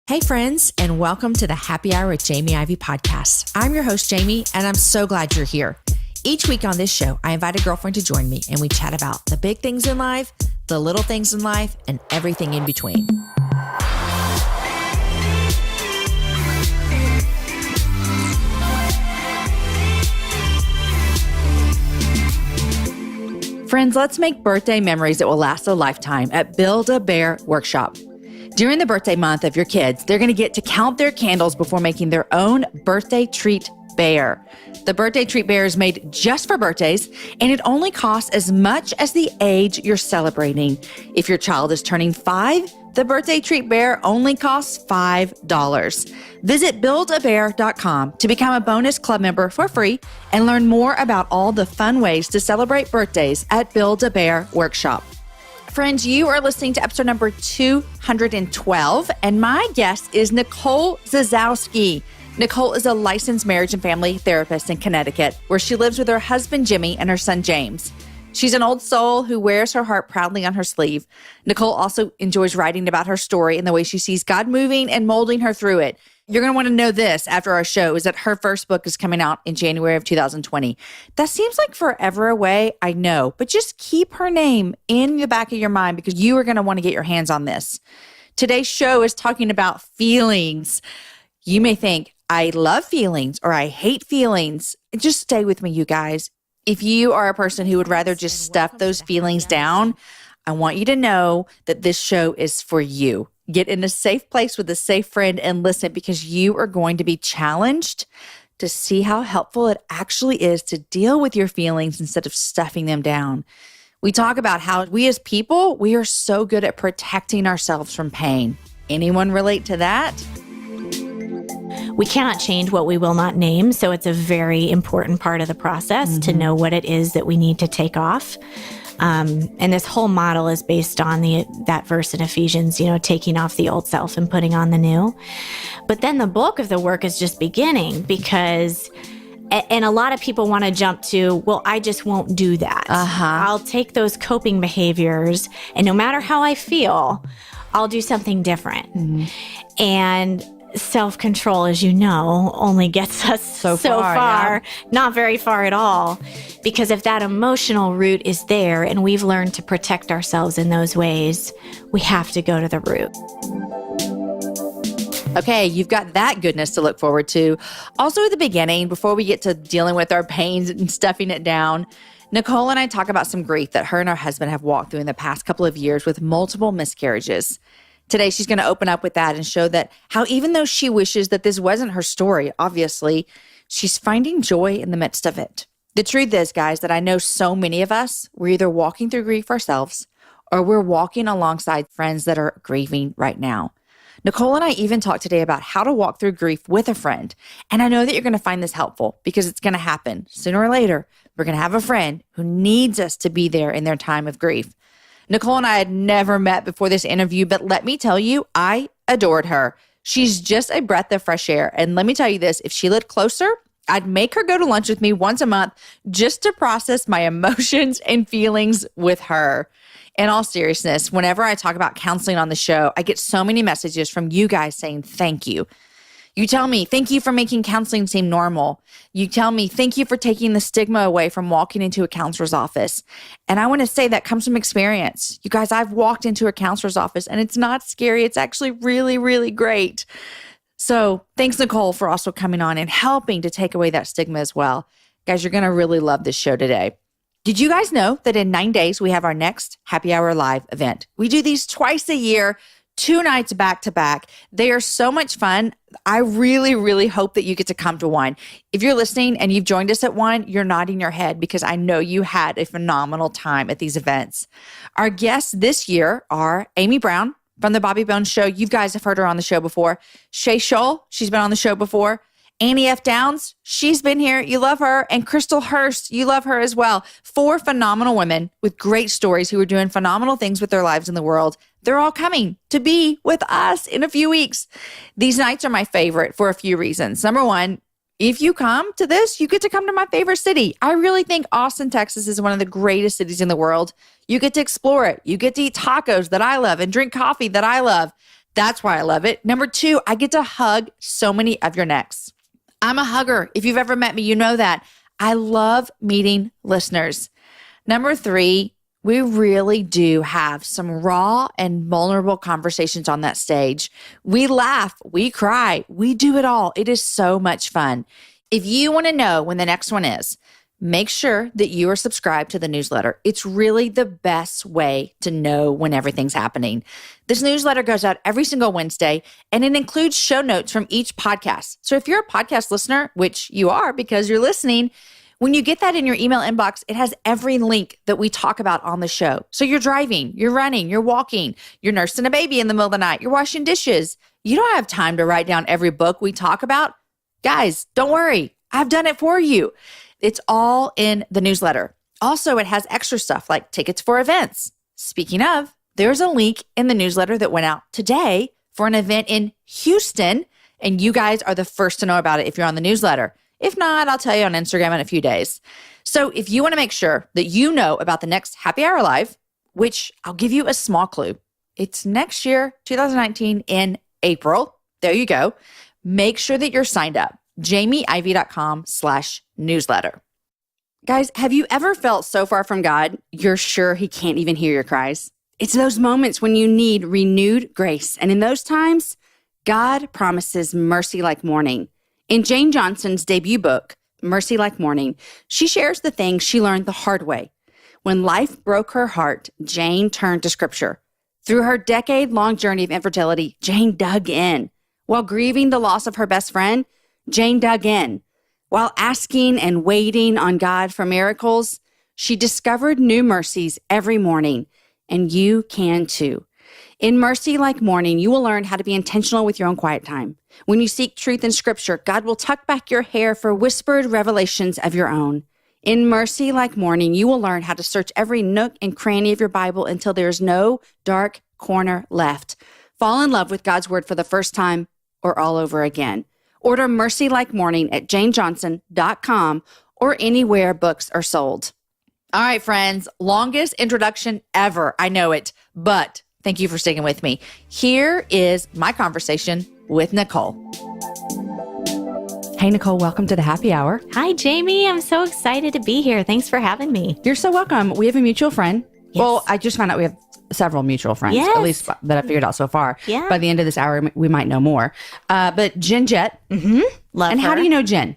Hey friends, and welcome to the Happy Hour with Jamie Ivey podcast. I'm your host, Jamie, and I'm so glad you're here. Each week on this show, I invite a girlfriend to join me and we chat about the big things in life, the little things in life, and everything in between. Friends, let's make birthday memories that will last a lifetime at Build-A-Bear Workshop. During the birthday month of your kids, they're going to get to count their candles before making their own birthday treat bear. The birthday treat bear is made just for birthdays, and it only costs as much as the age you're celebrating. If your child is turning 5, the birthday treat bear only costs $5. Visit buildabear.com to become a bonus club member for free and learn more about all the fun ways to celebrate birthdays at Build-A-Bear Workshop. Friends, you are listening to episode number 212, and my guest is Nicole Zasowski. Nicole is a licensed marriage and family therapist in Connecticut, where she lives with her husband, Jimmy, and her son, James. She's an old soul who wears her heart proudly on her sleeve. Nicole also enjoys writing about her story and the way she sees God moving and molding her through it. You're going to want to know this after our show, is that her first book is coming out in January of 2020. That seems like forever away, I know, but just keep her name in the back of your mind because you are going to want to get your hands on this. Today's show is talking about feelings. You may think, I love feelings or I hate feelings. Just stay with me, you guys. If you are a person who would rather just stuff those feelings down, I want you to know that this show is for you. Get in a safe place with a safe friend and listen, because you are going to be challenged to see how helpful it actually is to deal with your feelings instead of stuffing them down. We talk about how we as people, we are so good at protecting ourselves from pain. Anyone relate to that? We cannot change what we will not name, so it's a very important part of the process to know what it is that we need to take off. And this whole model is based on that verse in Ephesians, taking off the old self and putting on the new. But then the bulk of the work is just beginning, because, and a lot of people want to jump to, well, I just won't do that. I'll take those coping behaviors, and no matter how I feel, I'll do something different. And self-control, as you know, only gets us so far, not very far at all. Because if that emotional root is there and we've learned to protect ourselves in those ways, we have to go to the root. Okay, you've got that goodness to look forward to. Also at the beginning, before we get to dealing with our pains and stuffing it down, Nicole and I talk about some grief that her and her husband have walked through in the past couple of years with multiple miscarriages. Today, she's going to open up with that and show that how even though she wishes that this wasn't her story, obviously, she's finding joy in the midst of it. The truth is, guys, that I know so many of us, we're either walking through grief ourselves or we're walking alongside friends that are grieving right now. Nicole and I even talked today about how to walk through grief with a friend. And I know that you're going to find this helpful because it's going to happen sooner or later. We're going to have a friend who needs us to be there in their time of grief. Nicole and I had never met before this interview, but let me tell you, I adored her. She's just a breath of fresh air. And let me tell you this, if she lived closer, I'd make her go to lunch with me once a month just to process my emotions and feelings with her. In all seriousness, whenever I talk about counseling on the show, I get so many messages from you guys saying thank you. You tell me, thank you for making counseling seem normal. You tell me, thank you for taking the stigma away from walking into a counselor's office. And I want to say that comes from experience. You guys, I've walked into a counselor's office and it's not scary. It's actually really, really great. So thanks, Nicole, for also coming on and helping to take away that stigma as well. Guys, you're going to really love this show today. Did you guys know that in 9 days, we have our next Happy Hour Live event? We do these twice a year, 2 nights back to back. They are so much fun. I really, really hope that you get to come to one. If you're listening and you've joined us at one, you're nodding your head because I know you had a phenomenal time at these events. Our guests this year are Amy Brown from The Bobby Bones Show. You guys have heard her on the show before. Shay Scholl, she's been on the show before. Annie F. Downs, she's been here. You love her. And Crystal Hurst, you love her as well. 4 phenomenal women with great stories who are doing phenomenal things with their lives in the world. They're all coming to be with us in a few weeks. These nights are my favorite for a few reasons. Number one, if you come to this, you get to come to my favorite city. I really think Austin, Texas is one of the greatest cities in the world. You get to explore it. You get to eat tacos that I love and drink coffee that I love. That's why I love it. Number 2, I get to hug so many of your necks. I'm a hugger. If you've ever met me, you know that. I love meeting listeners. Number 3, we really do have some raw and vulnerable conversations on that stage. We laugh, we cry, we do it all. It is so much fun. If you want to know when the next one is, make sure that you are subscribed to the newsletter. It's really the best way to know when everything's happening. This newsletter goes out every single Wednesday, and it includes show notes from each podcast. So if you're a podcast listener, which you are because you're listening, when you get that in your email inbox, it has every link that we talk about on the show. So you're driving, you're running, you're walking, you're nursing a baby in the middle of the night, you're washing dishes. You don't have time to write down every book we talk about. Guys, don't worry. I've done it for you. It's all in the newsletter. Also, it has extra stuff like tickets for events. Speaking of, there's a link in the newsletter that went out today for an event in Houston, and you guys are the first to know about it if you're on the newsletter. If not, I'll tell you on Instagram in a few days. So if you want to make sure that you know about the next Happy Hour Live, which I'll give you a small clue, it's next year, 2019 in April. There you go. Make sure that you're signed up. JamieIvey.com/newsletter. Guys, have you ever felt so far from God, you're sure he can't even hear your cries? It's those moments when you need renewed grace. And in those times, God promises mercy like morning. In Jane Johnson's debut book, Mercy Like Morning, she shares the things she learned the hard way. When life broke her heart, Jane turned to scripture. Through her decade-long journey of infertility, Jane dug in. While grieving the loss of her best friend, Jane dug in. While asking and waiting on God for miracles, she discovered new mercies every morning, and you can too. In Mercy Like Morning, you will learn how to be intentional with your own quiet time. When you seek truth in Scripture, God will tuck back your hair for whispered revelations of your own. In Mercy Like Morning, you will learn how to search every nook and cranny of your Bible until there is no dark corner left. Fall in love with God's Word for the first time or all over again. Order Mercy Like Morning at janejohnson.com or anywhere books are sold. All right, friends, longest introduction ever. I know it, but thank you for sticking with me. Here is my conversation with Nicole. Hey, Nicole, welcome to the Happy Hour. Hi, Jamie. I'm so excited to be here. Thanks for having me. You're so welcome. We have a mutual friend. Yes. Well, I just found out we have several mutual friends, yes, at least that I figured out so far. Yeah. By the end of this hour, we might know more. But Jen Jett. Mm-hmm. Love and her. How do you know Jen?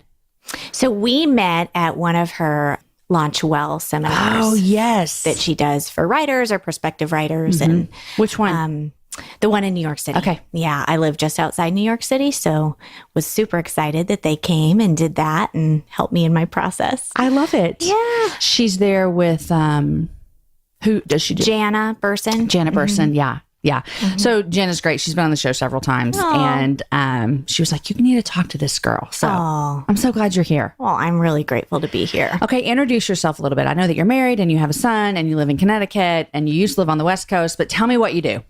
So we met at one of her Launch Well seminars. Oh, yes. That she does for writers or prospective writers. Mm-hmm. And which one? The one in New York City. Okay. Yeah, I live just outside New York City, so was super excited that they came and did that and helped me in my process. I love it. Yeah. She's there with, who does she do? Jana Burson. Jana Burson, Mm-hmm. yeah. Mm-hmm. So Jen is great. She's been on the show several times. Aww. And she was like, you need to talk to this girl. So Aww. I'm so glad you're here. Well, I'm really grateful to be here. Okay, introduce yourself a little bit. I know that you're married and you have a son and you live in Connecticut and you used to live on the West Coast, but tell me what you do.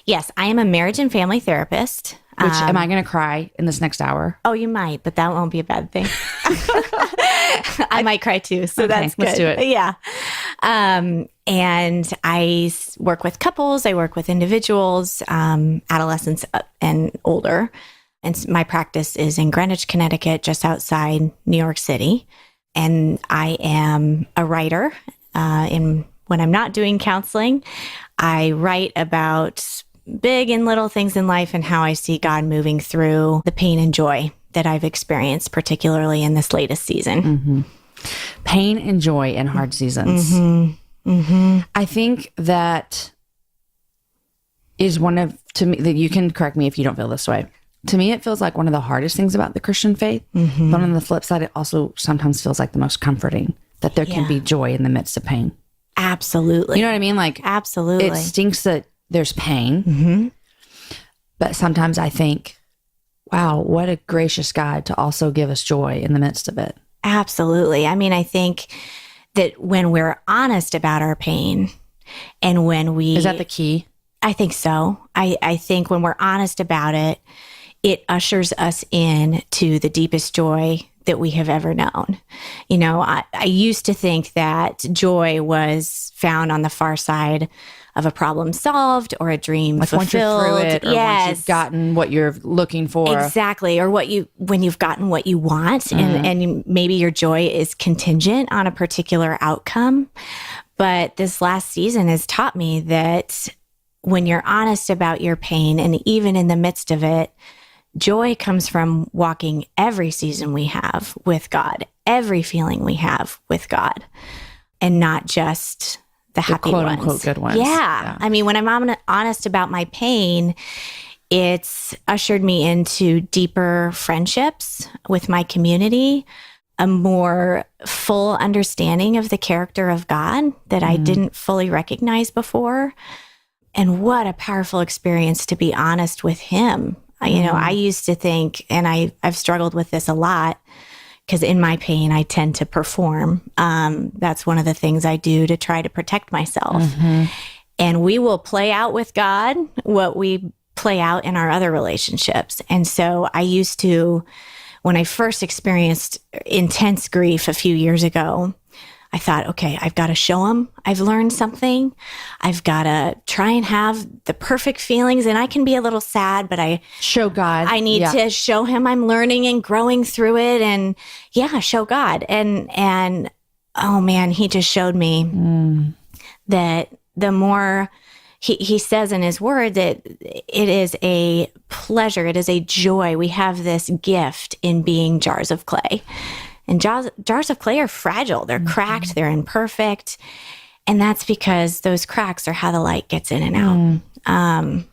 Yes, I am a marriage and family therapist. Which, am I going to cry in this next hour? Oh, you might, but that won't be a bad thing. I might cry too, so okay, that's good. Let's do it. Yeah. And I work with couples. I work with individuals, adolescents and older. And my practice is in Greenwich, Connecticut, just outside New York City. And I am a writer. When I'm not doing counseling, I write about big and little things in life and how I see God moving through the pain and joy that I've experienced, particularly in this latest season. Mm-hmm. Pain and joy in hard seasons. Mm-hmm. Mm-hmm. I think that is one of, to me, that you can correct me if you don't feel this way. To me, it feels like one of the hardest things about the Christian faith. Mm-hmm. But on the flip side, it also sometimes feels like the most comforting, that there can be joy in the midst of pain. Absolutely. You know what I mean? Like, absolutely. It stinks that there's pain. Mm-hmm. But sometimes I think, wow, what a gracious God to also give us joy in the midst of it. Absolutely. I mean, I think that when we're honest about our pain and when we... Is that the key? I think so. I think when we're honest about it, it ushers us in to the deepest joy that we have ever known. You know, I used to think that joy was found on the far side of a problem solved or a dream like fulfilled. Once you're through it, or yes. once you've gotten what you're looking for. Exactly. Or when you've gotten what you want, and maybe your joy is contingent on a particular outcome. But this last season has taught me that when you're honest about your pain, and even in the midst of it, joy comes from walking every season we have with God, every feeling we have with God, and not just the happy quote ones. unquote good ones. Yeah. I mean, when I'm honest about my pain, it's ushered me into deeper friendships with my community, a more full understanding of the character of God that I didn't fully recognize before. And what a powerful experience to be honest with him. You know, I used to think, and I've struggled with this a lot, because in my pain, I tend to perform. That's one of the things I do to try to protect myself. And we will play out with God what we play out in our other relationships. And so I used to, when I first experienced intense grief a few years ago, I thought, okay, I've got to show him I've learned something. I've got to try and have the perfect feelings. And I can be a little sad, but I show God. I need to show him I'm learning and growing through it. And show God. And oh man, he just showed me that the more he says in his word that it is a pleasure, it is a joy. We have this gift in being jars of clay. And jars of clay are fragile. They're cracked. They're imperfect. And that's because those cracks are how the light gets in and out.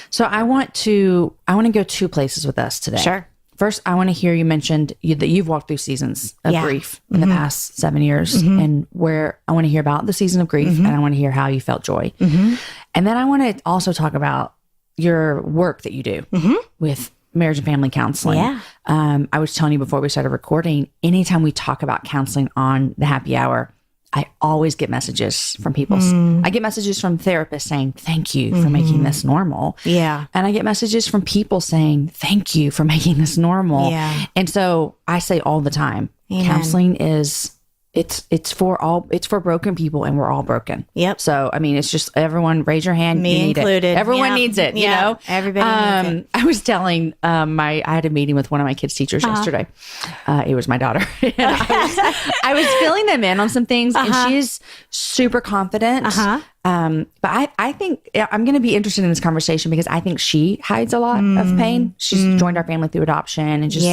So I want to go two places with us today. Sure. First, I want to hear you mentioned that you've walked through seasons of grief in the past 7 years, and where I want to hear about the season of grief, and I want to hear how you felt joy. And then I want to also talk about your work that you do with marriage and family counseling. I was telling you before we started recording, anytime we talk about counseling on the happy hour, I always get messages from people. I get messages from therapists saying, thank you for making this normal. And I get messages from people saying, thank you for making this normal. And so I say all the time, counseling is, it's for broken people, and we're all broken. So, I mean, it's just everyone raise your hand. Me you need included. It. Everyone needs it, you know? Everybody needs it. I was telling I had a meeting with one of my kids' teachers yesterday. It was my daughter. And I was filling them in on some things, and she's super confident. But I think I'm going to be interested in this conversation because I think she hides a lot of pain. She's joined our family through adoption, and just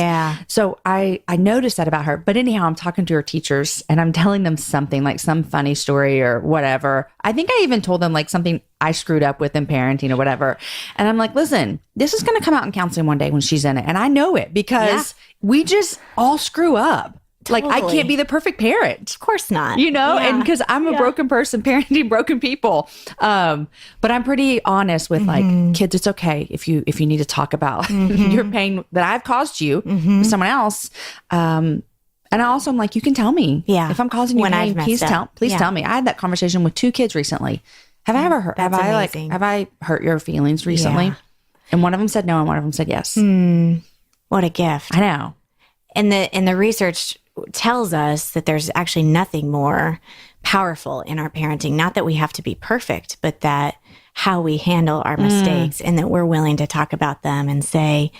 so I noticed that about her. But anyhow, I'm talking to her teachers and I'm telling them something, like some funny story or whatever. I think I even told them like something I screwed up with in parenting or whatever. And I'm like, listen, this is going to come out in counseling one day when she's in it, and I know it because we just all screw up. Like, I can't be the perfect parent. Of course not. You know, and because I'm a broken person parenting broken people. But I'm pretty honest with like, kids, it's okay if you need to talk about your pain that I've caused you with someone else. And I also am like, you can tell me if I'm causing you pain, please tell me. I had that conversation with 2 kids recently. Have I ever hurt? Have I hurt your feelings recently? And one of them said no, and one of them said yes. What a gift. I know. And the research tells us that there's actually nothing more powerful in our parenting. Not that we have to be perfect, but that how we handle our mistakes, and that we're willing to talk about them and say,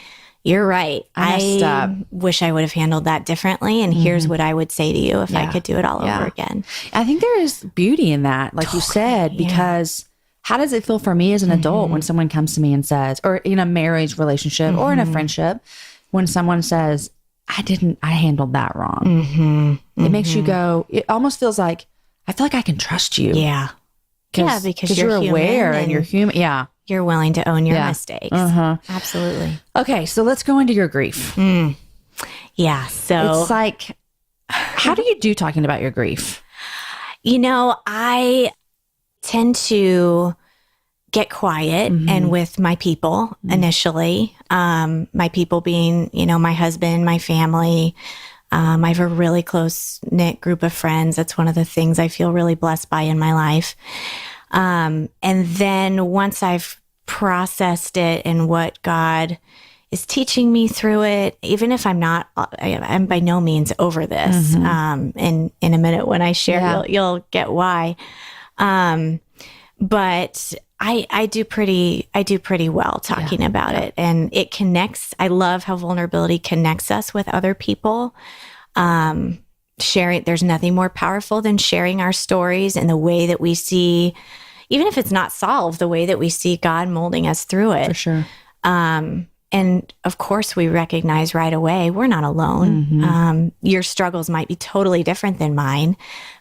you're right. I wish I would have handled that differently. And here's what I would say to you if I could do it all over again. I think there is beauty in that, like you said, because how does it feel for me as an adult when someone comes to me and says, or in a marriage relationship or in a friendship, when someone says, I handled that wrong. It makes you go, it almost feels like, I feel like I can trust you. Because you're aware and you're human. You're willing to own your mistakes. Absolutely. Okay, so let's go into your grief. So it's like, how do you do talking about your grief? You know, I tend to get quiet and with my people initially. My people being, you know, my husband, my family. I have a really close knit group of friends. That's one of the things I feel really blessed by in my life. And then once I've processed it and what God is teaching me through it, even if I'm by no means over this. And in a minute when I share, you'll get why. But I do pretty well talking about it, and it connects. I love how vulnerability connects us with other people. Sharing, there's nothing more powerful than sharing our stories and the way that we see, even if it's not solved, the way that we see God molding us through it. For sure. And of course, we recognize right away we're not alone. Your struggles might be totally different than mine,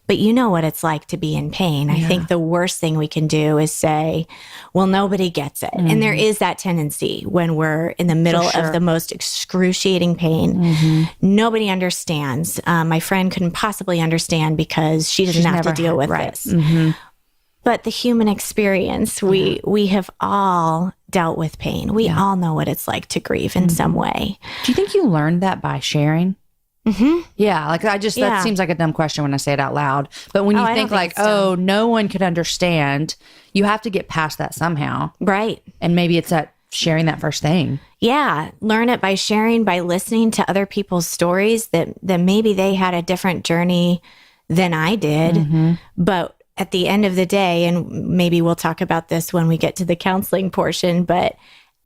but you know what it's like to be in pain. I think the worst thing we can do is say, well, nobody gets it. And there is that tendency when we're in the middle of the most excruciating pain. Nobody understands. My friend couldn't possibly understand because she doesn't have to deal with this. But the human experience, we have all dealt with pain. We all know what it's like to grieve in some way. Do you think you learned that by sharing? Yeah, like that seems like a dumb question when I say it out loud. But when you think like, no one could understand, you have to get past that somehow. Right. And maybe it's that sharing that first thing. Yeah. Learn it by sharing, by listening to other people's stories that maybe they had a different journey than I did. But at the end of the day, and maybe we'll talk about this when we get to the counseling portion, but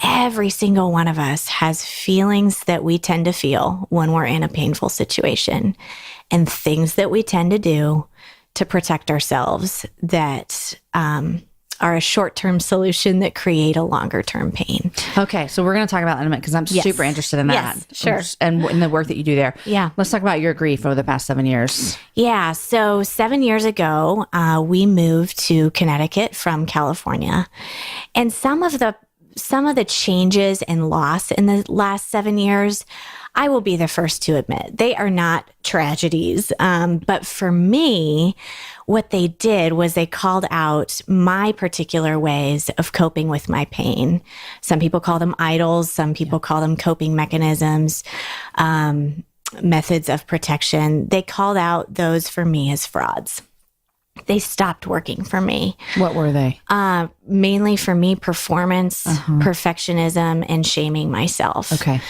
every single one of us has feelings that we tend to feel when we're in a painful situation and things that we tend to do to protect ourselves that are a short-term solution that create a longer-term pain. Okay, so we're going to talk about that in a minute because I'm super interested in that. Yes, sure. And in the work that you do there. Yeah. Let's talk about your grief over the past 7 years. Yeah, so 7 years ago, we moved to Connecticut from California. And some of the changes and loss in the last 7 years, I will be the first to admit, they are not tragedies. But for me, what they did was they called out my particular ways of coping with my pain. Some people call them idols. Some people call them coping mechanisms, methods of protection. They called out those for me as frauds. They stopped working for me. What were they? Mainly for me, performance, perfectionism, and shaming myself. Okay.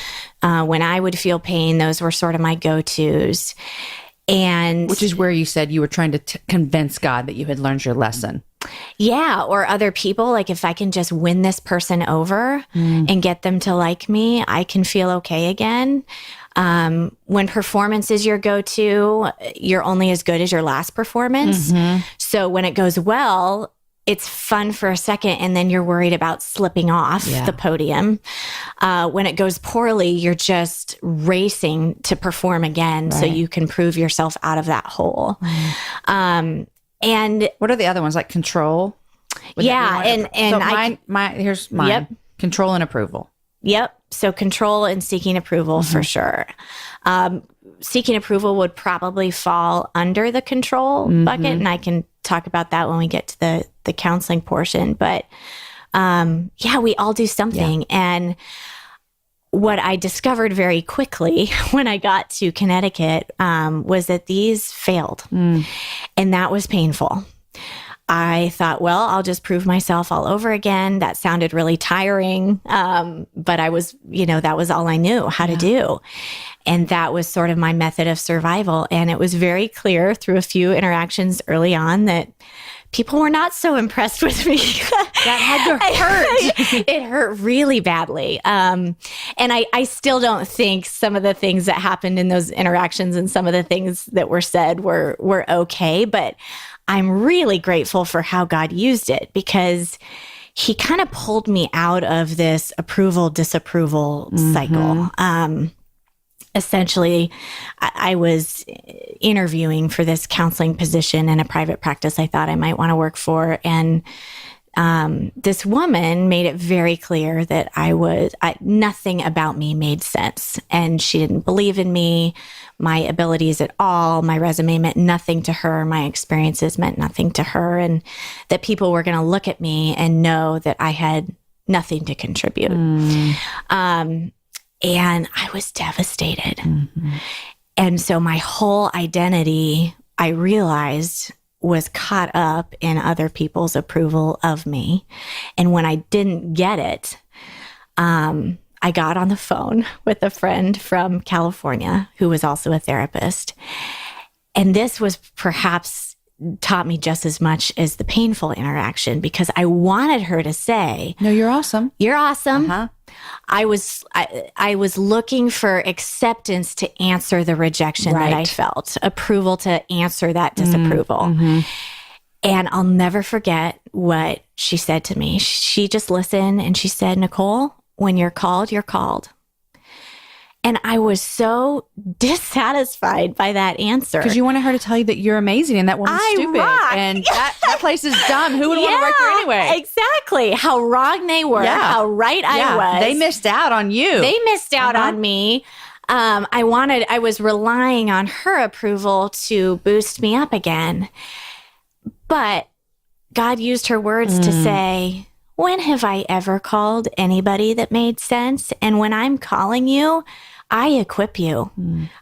When I would feel pain, those were sort of my go-tos. And which is where you said you were trying to convince God that you had learned your lesson. Yeah, or other people. Like if I can just win this person over and get them to like me, I can feel okay again. When performance is your go-to, you're only as good as your last performance. So when it goes well, it's fun for a second, and then you're worried about slipping off the podium. When it goes poorly, you're just racing to perform again so you can prove yourself out of that hole. And what are the other ones, like control? And so here's mine. Yep. Control and approval. Yep. So control and seeking approval for sure. Seeking approval would probably fall under the control bucket, and I can talk about that when we get to the counseling portion. But we all do something. And what I discovered very quickly when I got to Connecticut was that these failed. And that was painful. I thought, well, I'll just prove myself all over again. That sounded really tiring. But I was, that was all I knew how to do. And that was sort of my method of survival. And it was very clear through a few interactions early on that people were not so impressed with me. That had to hurt. It hurt really badly. And I still don't think some of the things that happened in those interactions and some of the things that were said were okay. But I'm really grateful for how God used it, because he kind of pulled me out of this approval-disapproval cycle. Essentially, I was interviewing for this counseling position in a private practice I thought I might want to work for. And this woman made it very clear that nothing about me made sense. And she didn't believe in me, my abilities at all. My resume meant nothing to her. My experiences meant nothing to her. And that people were going to look at me and know that I had nothing to contribute. And I was devastated. And so my whole identity, I realized, was caught up in other people's approval of me. And when I didn't get it, I got on the phone with a friend from California who was also a therapist. And this was perhaps taught me just as much as the painful interaction, because I wanted her to say, "No, you're awesome. You're awesome." I was looking for acceptance to answer the rejection that I felt, approval to answer that disapproval. And I'll never forget what she said to me. She just listened and she said, "Nicole, when you're called, you're called." And I was so dissatisfied by that answer. Because you wanted her to tell you that you're amazing and that woman's stupid. rock. And that place is dumb. Who would want to work there anyway? Exactly. How wrong they were. How right I was. They missed out on you. They missed out on me. I was relying on her approval to boost me up again. But God used her words to say, when have I ever called anybody that made sense? And when I'm calling you, I equip you.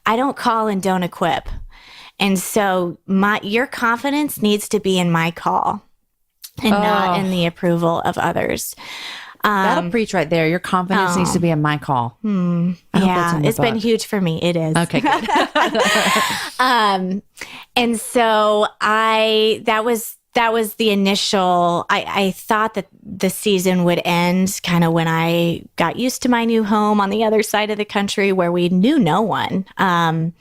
I don't call and don't equip. And so your confidence needs to be in my call and not in the approval of others. That'll preach right there. Your confidence needs to be in my call. It's been huge for me. It is. Okay, good. And so that was the initial, I thought that the season would end kind of when I got used to my new home on the other side of the country where we knew no one. And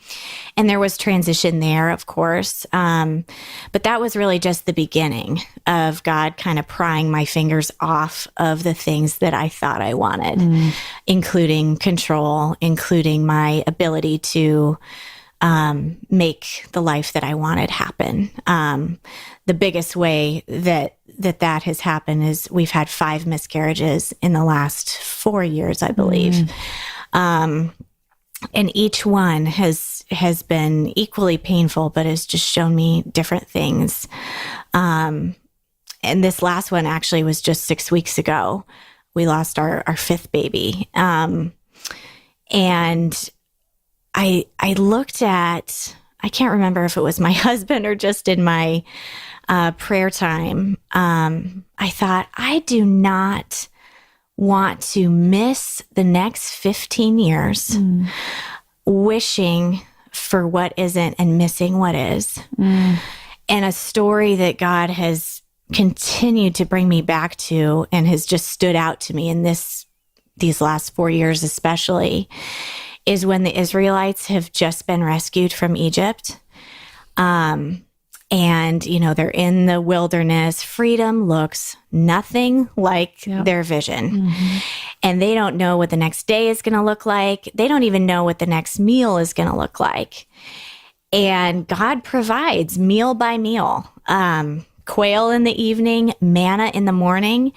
there was transition there, of course. But that was really just the beginning of God kind of prying my fingers off of the things that I thought I wanted, including control, including my ability to make the life that I wanted happen. The biggest way that has happened is we've had 5 miscarriages in the last 4 years, I believe. And each one has been equally painful, but has just shown me different things. And this last one actually was just 6 weeks ago. We lost our 5th baby. And I looked at, I can't remember if it was my husband or just in my prayer time. I thought, I do not want to miss the next 15 years wishing for what isn't and missing what is. And a story that God has continued to bring me back to and has just stood out to me in these last 4 years especially, is when the Israelites have just been rescued from Egypt. And, they're in the wilderness. Freedom looks nothing like their vision. And they don't know what the next day is going to look like. They don't even know what the next meal is going to look like. And God provides meal by meal, quail in the evening, manna in the morning.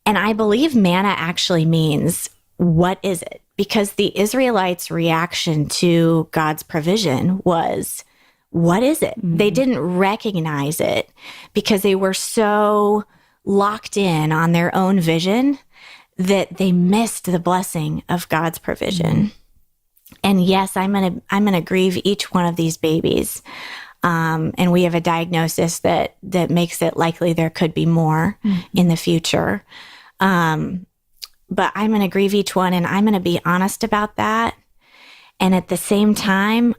And I believe manna actually means, what is it? Because the Israelites' reaction to God's provision was, what is it? They didn't recognize it because they were so locked in on their own vision that they missed the blessing of God's provision. And yes, I'm gonna grieve each one of these babies. And we have a diagnosis that makes it likely there could be more in the future. But I'm going to grieve each one, and I'm going to be honest about that. And at the same time,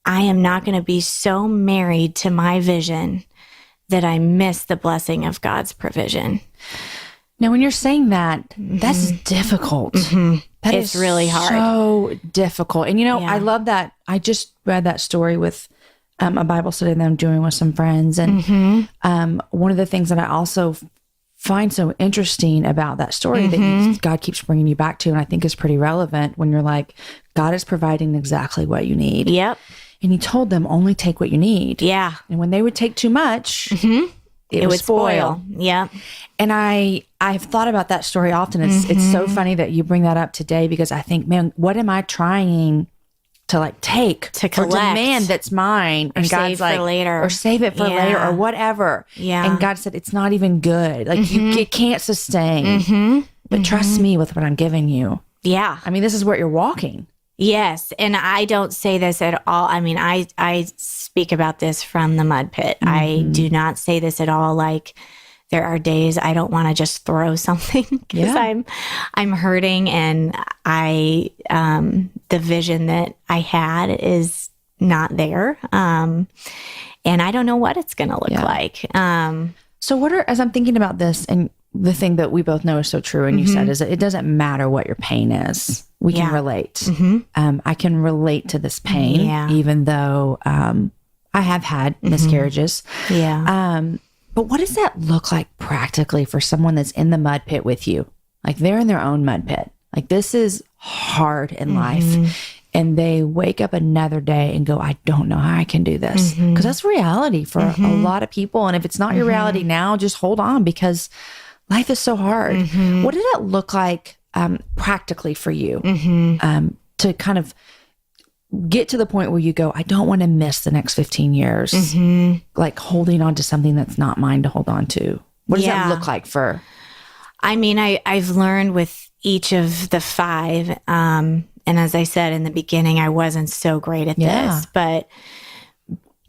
I am not going to be so married to my vision that I miss the blessing of God's provision. Now, when you're saying that, that's difficult. That it's is really hard. So difficult. And, I love that. I just read that story with a Bible study that I'm doing with some friends. And one of the things that I also find so interesting about that story that God keeps bringing you back to, and I think is pretty relevant when you're like, God is providing exactly what you need. Yep. And he told them, only take what you need. Yeah. And when they would take too much, it would spoil. Yeah. And I've thought about that story often. It's so funny that you bring that up today, because I think, man, what am I trying to take to collect, or demand that's mine, and God's like, for later, or save it for later, or whatever. Yeah. And God said, it's not even good. Like you can't sustain, but trust me with what I'm giving you. Yeah. I mean, this is where you're walking. Yes. And I don't say this at all. I mean, I speak about this from the mud pit. I do not say this at all like there are days I don't want to just throw something because I'm hurting, and the vision that I had is not there. And I don't know what it's going to look like. So what are, as I'm thinking about this, and the thing that we both know is so true, and you said, is that it doesn't matter what your pain is. We can relate. I can relate to this pain, even though I have had miscarriages. But what does that look like practically for someone that's in the mud pit with you? Like they're in their own mud pit. Like this is hard in life. And they wake up another day and go, I don't know how I can do this. Because that's reality for a lot of people. And if it's not your reality now, just hold on, because life is so hard. What did that look like practically for you to kind of get to the point where you go, I don't want to miss the next 15 years, like holding on to something that's not mine to hold on to? What does that look like for? I mean, I've learned with each of the 5, and as I said in the beginning, I wasn't so great at this, but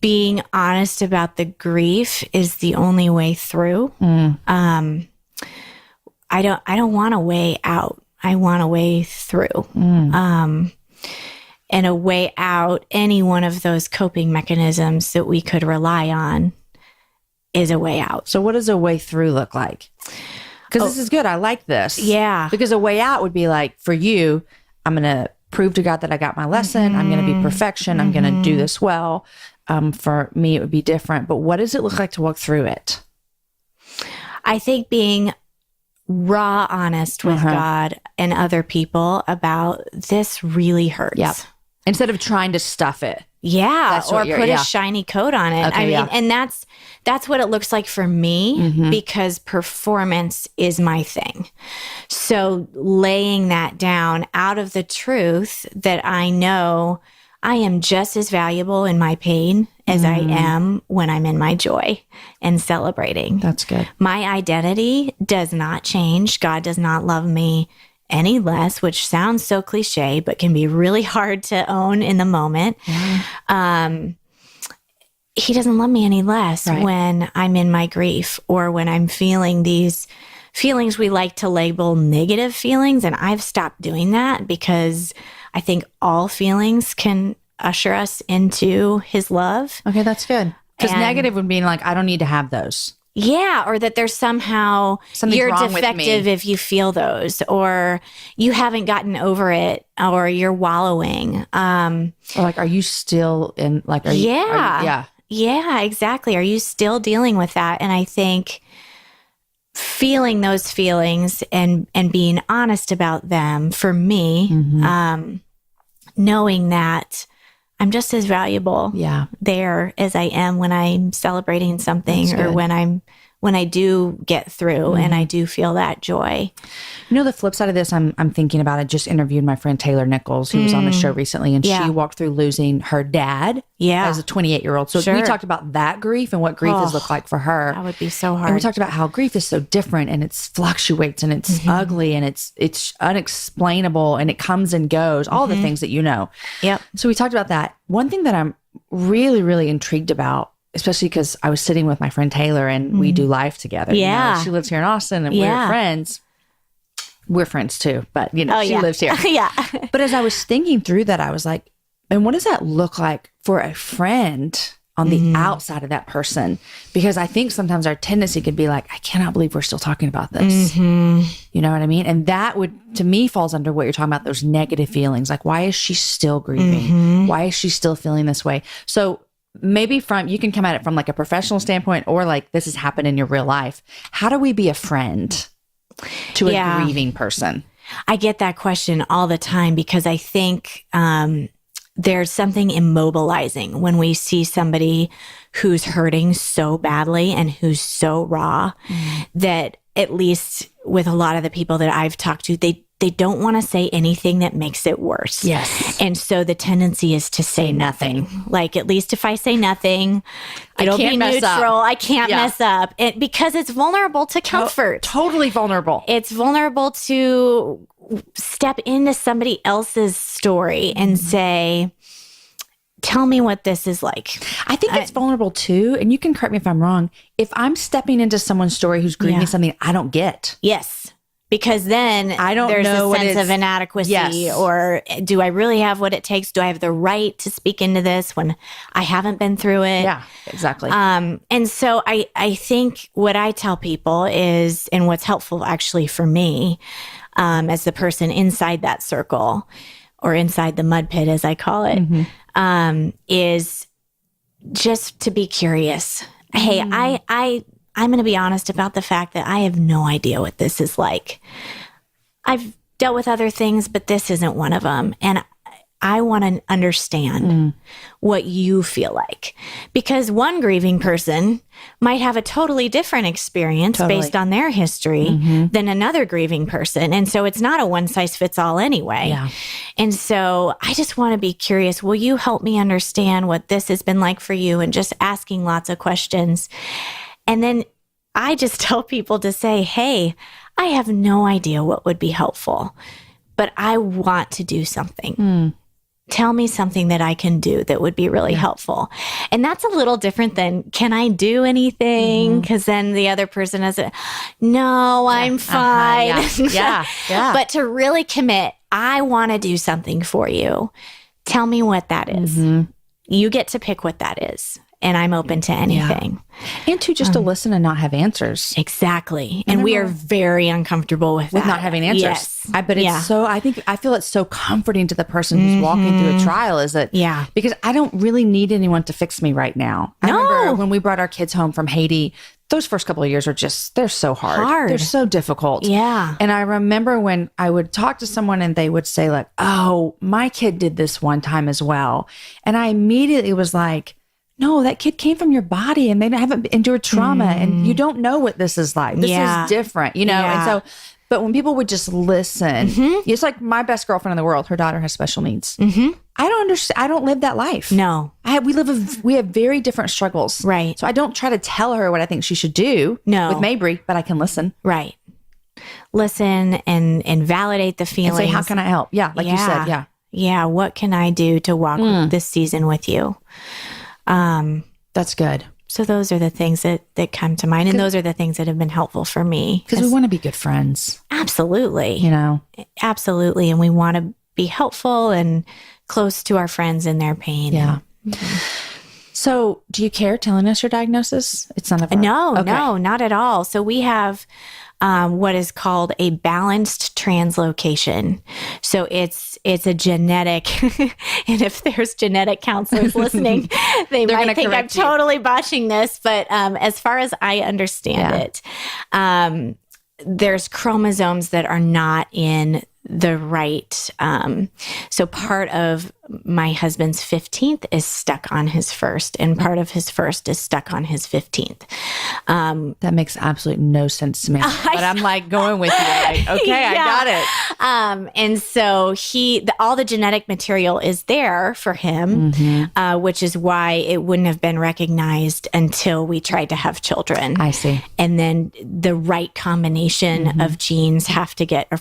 being honest about the grief is the only way through. I don't want a way out. I want a way through. And a way out, any one of those coping mechanisms that we could rely on is a way out. So what does a way through look like? Because this is good. I like this. Yeah. Because a way out would be like, for you, I'm going to prove to God that I got my lesson. I'm going to be perfection. I'm going to do this well. For me, it would be different. But what does it look like to walk through it? I think being raw honest with God and other people about this really hurts. Instead of trying to stuff it. Or put a shiny coat on it. I mean, and that's what it looks like for me, because performance is my thing. So laying that down out of the truth that I know I am just as valuable in my pain as I am when I'm in my joy and celebrating. That's good. My identity does not change. God does not love me any less, which sounds so cliche, but can be really hard to own in the moment. He doesn't love me any less when I'm in my grief, or when I'm feeling these feelings we like to label negative feelings. And I've stopped doing that, because I think all feelings can usher us into his love. Okay, that's good. Because negative would mean like, I don't need to have those. Yeah, or that there's somehow you're defective if you feel those, or you haven't gotten over it, or you're wallowing. Or like, are you still in, like, yeah, exactly. Are you still dealing with that? And I think feeling those feelings and being honest about them, for me, knowing that I'm just as valuable there as I am when I'm celebrating something, or when I do get through and I do feel that joy. You know, the flip side of this, I'm thinking about, I just interviewed my friend Taylor Nichols, who was on the show recently, and she walked through losing her dad as a 28-year-old. So we talked about that grief and what grief has looked like for her. That would be so hard. And we talked about how grief is so different, and it fluctuates, and it's ugly, and it's unexplainable, and it comes and goes, all the things that you know. So we talked about that. One thing that I'm really, really intrigued about, especially because I was sitting with my friend Taylor, and we do life together. You know, she lives here in Austin, and we're friends. We're friends too, but you know, she lives here. But as I was thinking through that, I was like, and what does that look like for a friend on the outside of that person? Because I think sometimes our tendency could be like, I cannot believe we're still talking about this. You know what I mean? And that would, to me, falls under what you're talking about, those negative feelings. Like, why is she still grieving? Why is she still feeling this way? So maybe you can come at it from like a professional standpoint, or like this has happened in your real life. How do we be a friend to a grieving person? I get that question all the time, because I think there's something immobilizing when we see somebody who's hurting so badly and who's so raw that, at least with a lot of the people that I've talked to, they don't want to say anything that makes it worse. And so the tendency is to say nothing. Like, at least if I say nothing, it'll be neutral. I can't mess up. Because it's vulnerable to comfort. Totally vulnerable. It's vulnerable to step into somebody else's story and say, tell me what this is like. I think it's vulnerable too, and you can correct me if I'm wrong, if I'm stepping into someone's story who's grieving something I don't get. Because then there's a sense of inadequacy, or do I really have what it takes? Do I have the right to speak into this when I haven't been through it? Yeah, exactly. And so I think what I tell people is, and what's helpful actually for me, as the person inside that circle, or inside the mud pit, as I call it, is just to be curious. Hey, I'm going to be honest about the fact that I have no idea what this is like. I've dealt with other things, but this isn't one of them. And I want to understand what you feel like. Because one grieving person might have a totally different experience based on their history than another grieving person. And so it's not a one size fits all anyway. Yeah. And so I just want to be curious. Will you help me understand what this has been like for you? And just asking lots of questions. And then I just tell people to say, hey, I have no idea what would be helpful, but I want to do something. Tell me something that I can do that would be really helpful. And that's a little different than, can I do anything? Because then the other person has a, no, I'm fine. Yeah. But to really commit, I want to do something for you. Tell me what that is. You get to pick what that is. And I'm open to anything. And to listen and not have answers. Exactly. And we are very uncomfortable with that. Not having answers. Yes. But it's I feel it's so comforting to the person who's walking through a trial, is that, because I don't really need anyone to fix me right now. I remember when we brought our kids home from Haiti, those first couple of years are they're so hard. They're so difficult. Yeah. And I remember when I would talk to someone and they would say like, oh, my kid did this one time as well. And I immediately was like, no, that kid came from your body and they haven't endured trauma and you don't know what this is like. This is different, you know? And so, but when people would just listen, it's like my best girlfriend in the world, her daughter has special needs. I don't understand. I don't live that life. No. We have very different struggles. Right. So I don't try to tell her what I think she should do with Mabry, but I can listen. Right. Listen and validate the feelings. And say, how can I help? Yeah. Like you said. Yeah. Yeah. What can I do to walk this season with you? That's good. So those are the things that come to mind. And those are the things that have been helpful for me. Because we want to be good friends. Absolutely. You know? Absolutely. And we want to be helpful and close to our friends in their pain. Yeah. So do you care telling us your diagnosis? It's none of our... No, not at all. So we have what is called a balanced translocation. So it's a genetic, and if there's genetic counselors listening, they might think I'm totally botching this. But as far as I understand it, there's chromosomes that are not in the right. So part of my husband's 15th is stuck on his first, and part of his first is stuck on his 15th. That makes absolutely no sense to me. But I'm like going with you. Like, okay, I got it. And so all the genetic material is there for him, which is why it wouldn't have been recognized until we tried to have children. I see. And then the right combination of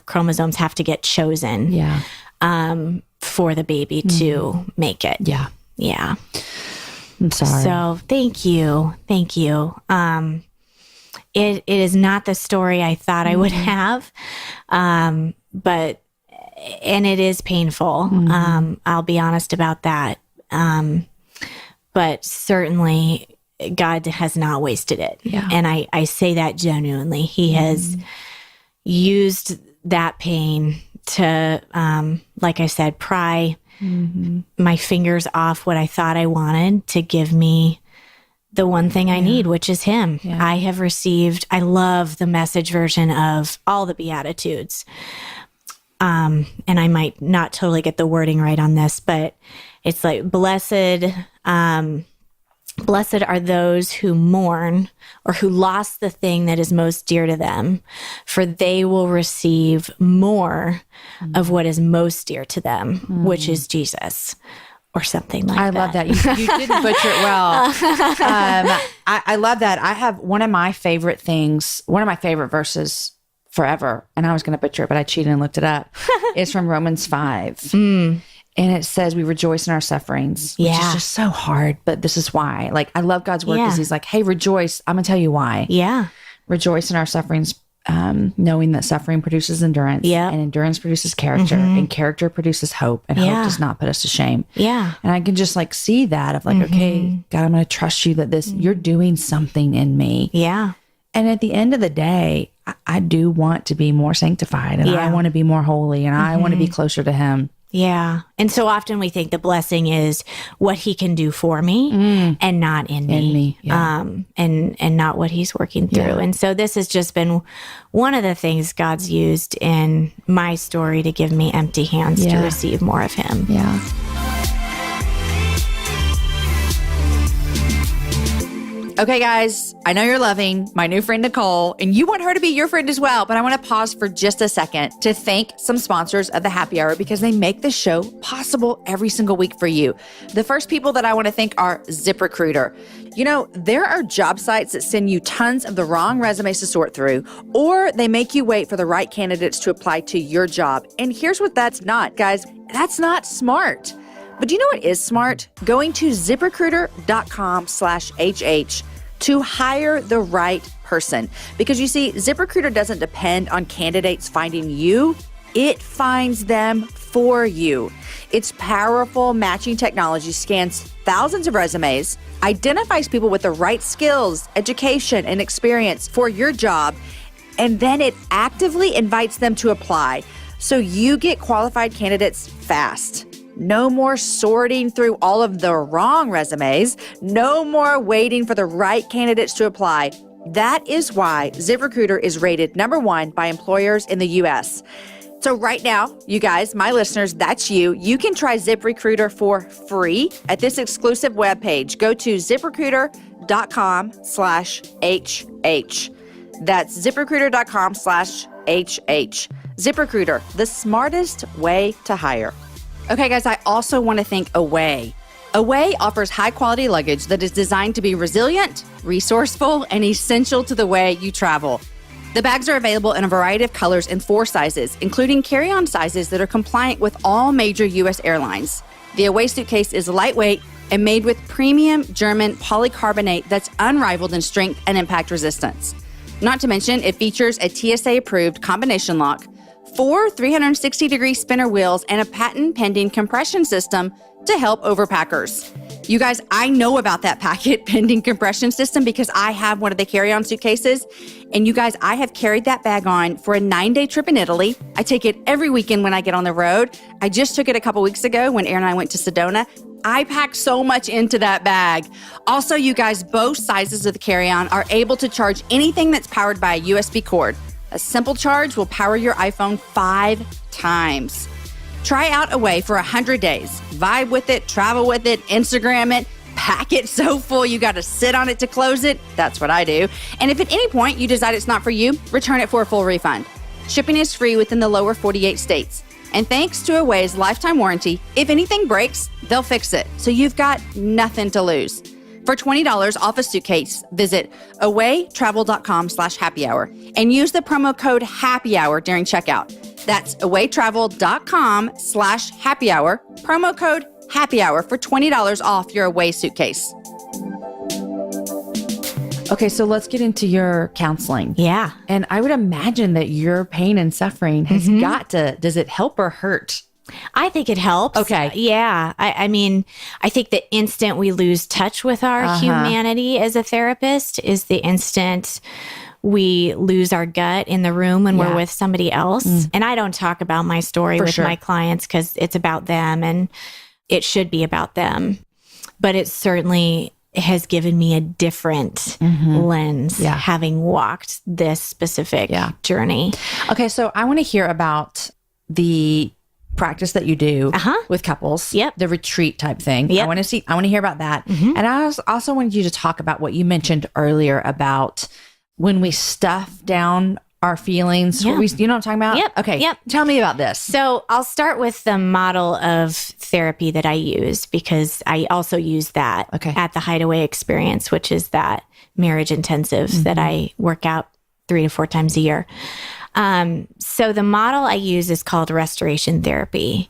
chromosomes have to get chosen. Yeah. For the baby to make it. Yeah. Yeah. I'm sorry. So thank you. Thank you. It is not the story I thought I would have. And it is painful. I'll be honest about that. But certainly God has not wasted it. Yeah. And I say that genuinely. He has used that pain to, like I said, pry my fingers off what I thought I wanted to give me the one thing I need, which is him. Yeah. I love the Message version of all the Beatitudes. And I might not totally get the wording right on this, but it's like, blessed are those who mourn or who lost the thing that is most dear to them, for they will receive more of what is most dear to them, which is Jesus, or something like that. I love that. You didn't butcher it well. I love that. I have one of my favorite verses forever, and I was going to butcher it, but I cheated and looked it up. It's from Romans 5. And it says we rejoice in our sufferings, which is just so hard. But this is why. Like, I love God's word because he's like, hey, rejoice. I'm going to tell you why. Yeah. Rejoice in our sufferings knowing that suffering produces endurance, and endurance produces character, and character produces hope, and hope does not put us to shame. Yeah. And I can just like see that of like, okay, God, I'm going to trust you that you're doing something in me. Yeah. And at the end of the day, I do want to be more sanctified, and I want to be more holy, and I want to be closer to him. Yeah. And so often we think the blessing is what he can do for me and not in me. And not what he's working through. Yeah. And so this has just been one of the things God's used in my story to give me empty hands to receive more of him. Yeah. Okay, guys, I know you're loving my new friend, Nicole, and you want her to be your friend as well. But I want to pause for just a second to thank some sponsors of the Happy Hour because they make this show possible every single week for you. The first people that I want to thank are ZipRecruiter. You know, there are job sites that send you tons of the wrong resumes to sort through, or they make you wait for the right candidates to apply to your job. And here's what that's not, guys. That's not smart. But do you know what is smart? Going to ZipRecruiter.com/HH to hire the right person. Because you see, ZipRecruiter doesn't depend on candidates finding you. It finds them for you. Its powerful matching technology scans thousands of resumes, identifies people with the right skills, education, and experience for your job, and then it actively invites them to apply. So you get qualified candidates fast. No more sorting through all of the wrong resumes. No more waiting for the right candidates to apply. That is why ZipRecruiter is rated #1 by employers in the U.S. So right now, you guys, my listeners, that's you. You can try ZipRecruiter for free at this exclusive webpage. Go to ZipRecruiter.com/HH. That's ZipRecruiter.com/HH. ZipRecruiter, the smartest way to hire. Okay, guys, I also want to thank Away. Away offers high-quality luggage that is designed to be resilient, resourceful, and essential to the way you travel. The bags are available in a variety of colors and 4 sizes, including carry-on sizes that are compliant with all major U.S. airlines. The Away suitcase is lightweight and made with premium German polycarbonate that's unrivaled in strength and impact resistance. Not to mention, it features a TSA-approved combination lock, 4 360-degree spinner wheels, and a patent-pending compression system to help overpackers. You guys, I know about that patent-pending compression system because I have one of the carry-on suitcases. And you guys, I have carried that bag on for a 9-day trip in Italy. I take it every weekend when I get on the road. I just took it a couple weeks ago when Aaron and I went to Sedona. I pack so much into that bag. Also, you guys, both sizes of the carry-on are able to charge anything that's powered by a USB cord. A simple charge will power your iPhone 5 times. Try out Away for 100 days. Vibe with it, travel with it, Instagram it, pack it so full you got to sit on it to close it. That's what I do. And if at any point you decide it's not for you, return it for a full refund. Shipping is free within the lower 48 states. And thanks to Away's lifetime warranty, if anything breaks, they'll fix it. So you've got nothing to lose. For $20 off a suitcase, visit awaytravel.com/happyhour and use the promo code happyhour during checkout. That's awaytravel.com/happyhour, promo code happyhour for $20 off your Away suitcase. Okay, so let's get into your counseling. Yeah. And I would imagine that your pain and suffering has got to, does it help or hurt? I think it helps. Okay. Yeah. I mean, I think the instant we lose touch with our humanity as a therapist is the instant we lose our gut in the room when we're with somebody else. And I don't talk about my story with my clients because it's about them and it should be about them. But it certainly has given me a different lens having walked this specific journey. Okay. So I want to hear about the practice that you do with couples, the retreat type thing. I want to hear about that. And I also wanted you to talk about what you mentioned earlier about when we stuff down our feelings. You know what I'm talking about? Okay. Tell me about this. So I'll start with the model of therapy that I use because I also use that at the Hideaway Experience, which is that marriage intensive that I work out 3 to 4 times a year. So the model I use is called restoration therapy.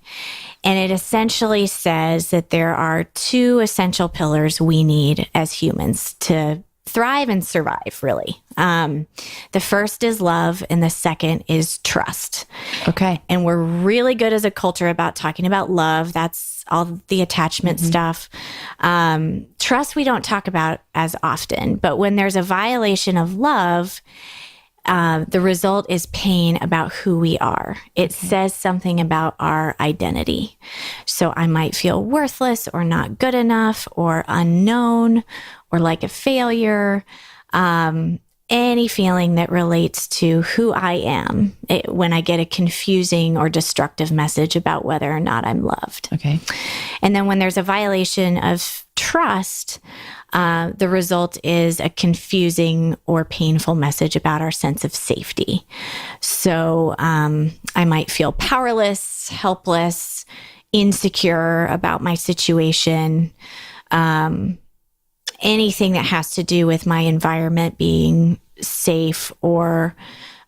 And it essentially says that there are 2 essential pillars we need as humans to thrive and survive, really. The first is love, and the second is trust. Okay. And we're really good as a culture about talking about love. That's all the attachment stuff. Trust, we don't talk about as often. But when there's a violation of love, the result is pain about who we are. It says something about our identity. So I might feel worthless or not good enough or unknown or like a failure. Any feeling that relates to who I am when I get a confusing or destructive message about whether or not I'm loved. Okay. And then when there's a violation of trust, the result is a confusing or painful message about our sense of safety. So I might feel powerless, helpless, insecure about my situation. Anything that has to do with my environment being safe or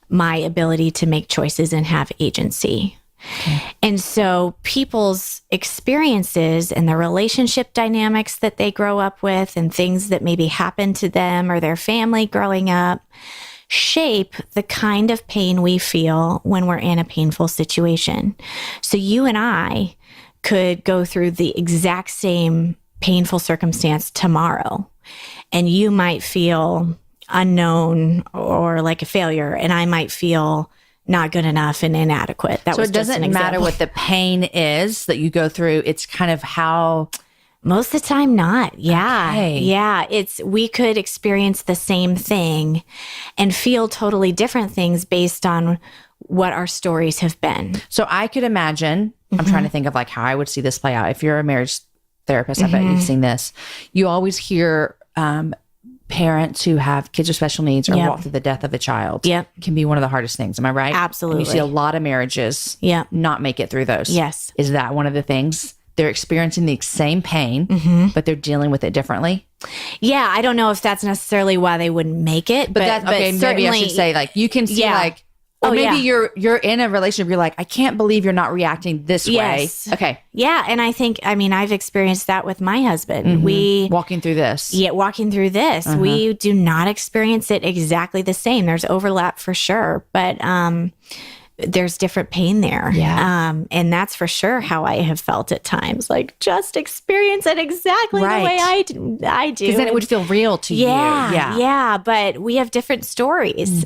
my ability to make choices and have agency. Okay. And so people's experiences and the relationship dynamics that they grow up with and things that maybe happen to them or their family growing up shape the kind of pain we feel when we're in a painful situation. So you and I could go through the exact same painful circumstance tomorrow, and you might feel unknown or like a failure, and I might feel not good enough and inadequate. So it doesn't matter what the pain is that you go through. It's kind of how... Most of the time, not. Yeah. Okay. Yeah. We could experience the same thing and feel totally different things based on what our stories have been. So I could imagine, I'm trying to think of like how I would see this play out. If you're a marriage therapist, I bet you've seen this. You always hear parents who have kids with special needs or walk through the death of a child. Yep. Can be one of the hardest things. Am I right? Absolutely. And you see a lot of marriages not make it through those. Yes. Is that one of the things? They're experiencing the same pain, but they're dealing with it differently. Yeah. I don't know if that's necessarily why they wouldn't make it. But that's okay. Maybe I should say like, you can see like, or maybe you're in a relationship, you're like, I can't believe you're not reacting this way. Okay. Yeah. And I've experienced that with my husband. We walking through this. Yeah, walking through this. We do not experience it exactly the same. There's overlap for sure, but there's different pain there. Yeah. And that's for sure how I have felt at times. Like, just experience it exactly the way I do. Because then it would feel real to you. Yeah. But we have different stories.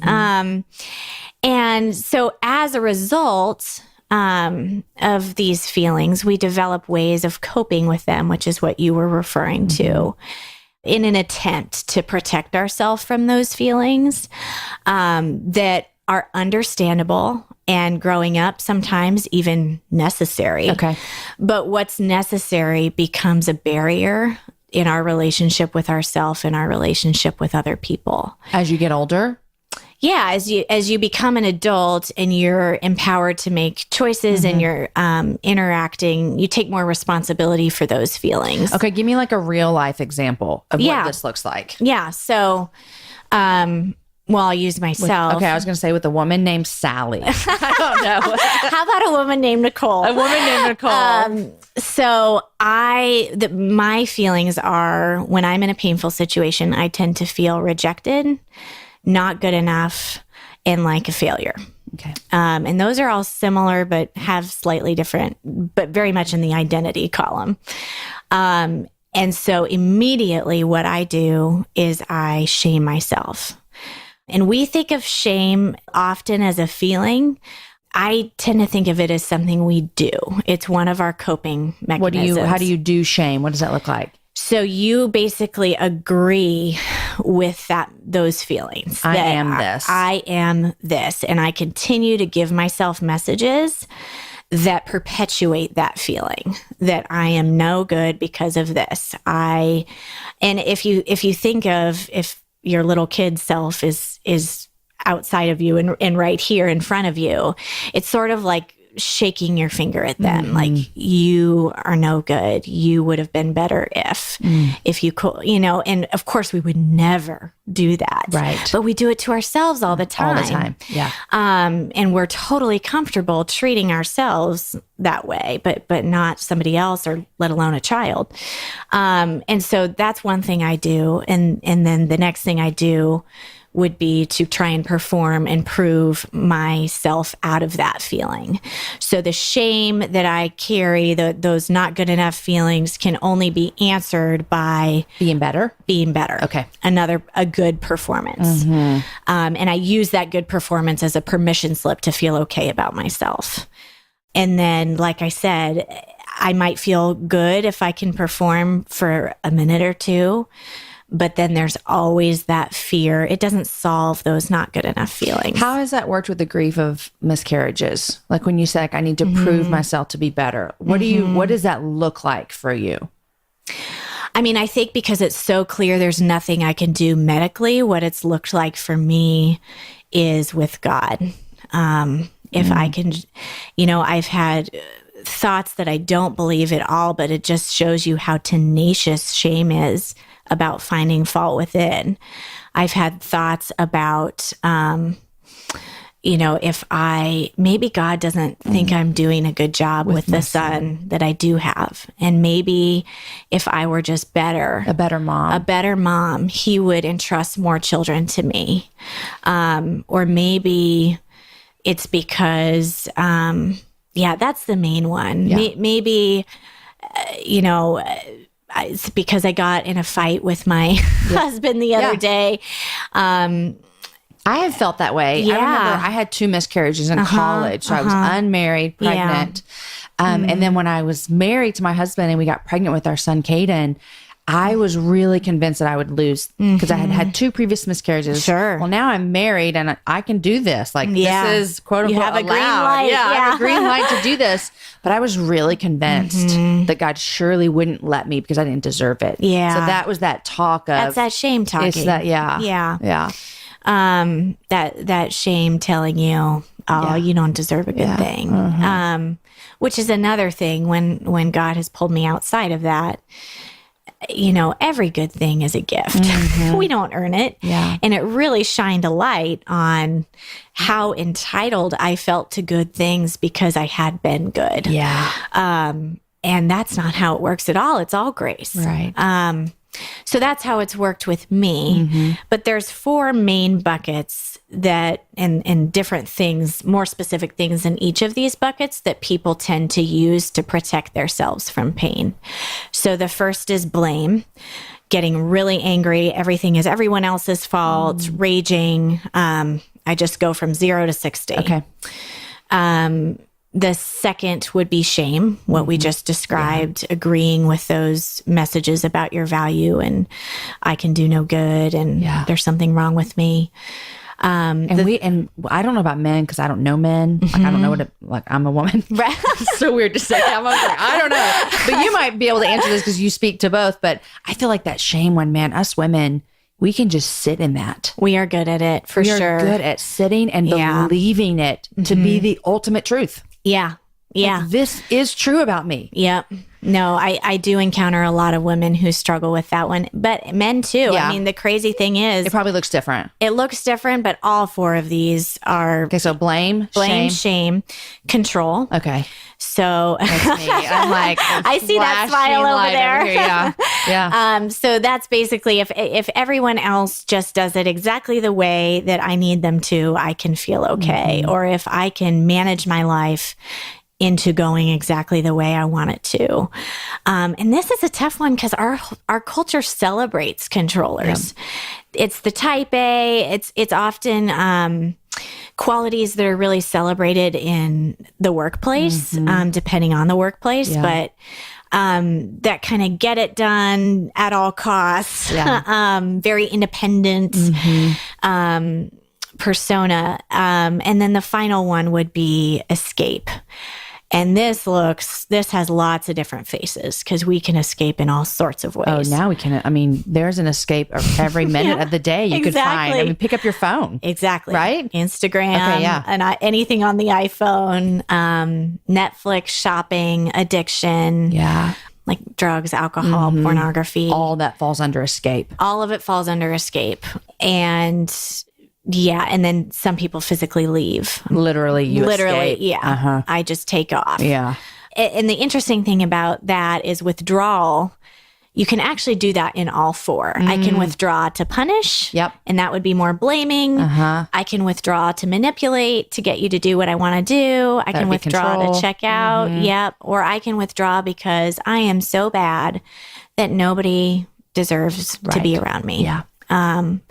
And so as a result of these feelings, we develop ways of coping with them, which is what you were referring to, in an attempt to protect ourselves from those feelings that are understandable and growing up sometimes even necessary. Okay. But what's necessary becomes a barrier in our relationship with ourselves and our relationship with other people. As you get older? Yeah, as you become an adult and you're empowered to make choices and you're interacting, you take more responsibility for those feelings. Okay, give me like a real life example of what this looks like. Yeah, so, I'll use myself. I was going to say with a woman named Sally. I don't know. How about a woman named Nicole? A woman named Nicole. So my feelings are when I'm in a painful situation, I tend to feel rejected, not good enough, and like a failure. Okay. And those are all similar, but have slightly different, but very much in the identity column. And so immediately what I do is I shame myself. And we think of shame often as a feeling. I tend to think of it as something we do. It's one of our coping mechanisms. How do you do shame? What does that look like? So you basically agree with those feelings. I am this. I am this. And I continue to give myself messages that perpetuate that feeling that I am no good because of this. And if you think of if your little kid self is outside of you and right here in front of you, it's sort of like shaking your finger at them, like, you are no good. You would have been better if you could, and of course we would never do that. Right. But we do it to ourselves all the time. All the time. Yeah. And we're totally comfortable treating ourselves that way, but not somebody else, or let alone a child. And so that's one thing I do. And then the next thing I do would be to try and perform and prove myself out of that feeling. So the shame that I carry, those not good enough feelings, can only be answered by being better. Okay. A good performance. And I use that good performance as a permission slip to feel okay about myself. And then, like I said, I might feel good if I can perform for a minute or two. But then there's always that fear. It doesn't solve those not good enough feelings. How has that worked with the grief of miscarriages? Like when you say, like, I need to prove myself to be better. What does that look like for you? I mean, I think because it's so clear there's nothing I can do medically, what it's looked like for me is with God. If I can, I've had thoughts that I don't believe at all, but it just shows you how tenacious shame is about finding fault within. I've had thoughts about, if maybe God doesn't think I'm doing a good job with the son that I do have. And maybe if I were just a better mom, he would entrust more children to me. Or maybe it's because, that's the main one. Yeah. Maybe, it's because I got in a fight with my husband the other day. I have felt that way. Yeah. I remember I had 2 miscarriages in college. So I was unmarried, pregnant. And then when I was married to my husband and we got pregnant with our son, Caden, I was really convinced that I would lose because I had had 2 previous miscarriages. Sure. Well, now I'm married and I can do this. Like, this is quote unquote you have a allowed. green light. I have a green light to do this. But I was really convinced that God surely wouldn't let me because I didn't deserve it. Yeah. So that was that talk of. That's that shame talking. It's that, yeah. Yeah. That shame telling you, you don't deserve a good thing. Which is another thing when God has pulled me outside of that. Every good thing is a gift. We don't earn it. Yeah. And it really shined a light on how entitled I felt to good things because I had been good. Yeah. And that's not how it works at all. It's all grace. Right. So that's how it's worked with me. But there's 4 main buckets that, and different things, more specific things in each of these buckets that people tend to use to protect themselves from pain. So the first is blame, getting really angry. Everything is everyone else's fault, raging. I just go from 0 to 60. Okay. The second would be shame, what we just described, agreeing with those messages about your value and I can do no good and there's something wrong with me. And I don't know about men because I don't know men. Like, I don't know I'm a woman. Right. It's so weird to say. I don't know. But you might be able to answer this because you speak to both. But I feel like that shame one, man, us women, we can just sit in that. We are good at it, for sure. We are good at sitting and believing it to be the ultimate truth. Yeah. Yeah. Like, this is true about me. Yep. No, I do encounter a lot of women who struggle with that one, but men too. Yeah. I mean, the crazy thing is it probably looks different. It looks different, but all 4 of these are okay. So blame, shame, control. Okay. So that's me. I'm like, I see that smile over there. Yeah. Yeah. So that's basically if everyone else just does it exactly the way that I need them to, I can feel okay. Or if I can manage my life into going exactly the way I want it to. And this is a tough one because our culture celebrates controllers. Yeah. It's the type A. It's often qualities that are really celebrated in the workplace, depending on the workplace. Yeah. But that kind of get it done at all costs, very independent persona. And then the final one would be escape. And this has lots of different faces because we can escape in all sorts of ways. Oh, now we can. I mean, there's an escape every minute of the day you could find. I mean, pick up your phone. Exactly. Right? Instagram. Okay, yeah. And anything on the iPhone, Netflix, shopping, addiction. Yeah. Like drugs, alcohol, pornography. All that falls under escape. All of it falls under escape. And yeah, and then some people physically leave. Literally, you escape. Yeah. Uh-huh. I just take off. Yeah. And the interesting thing about that is withdrawal. You can actually do that in all four. I can withdraw to punish. Yep. And that would be more blaming. I can withdraw to manipulate, to get you to do what I want to do. I can withdraw to check out. Yep. Or I can withdraw because I am so bad that nobody deserves to be around me. Yeah. And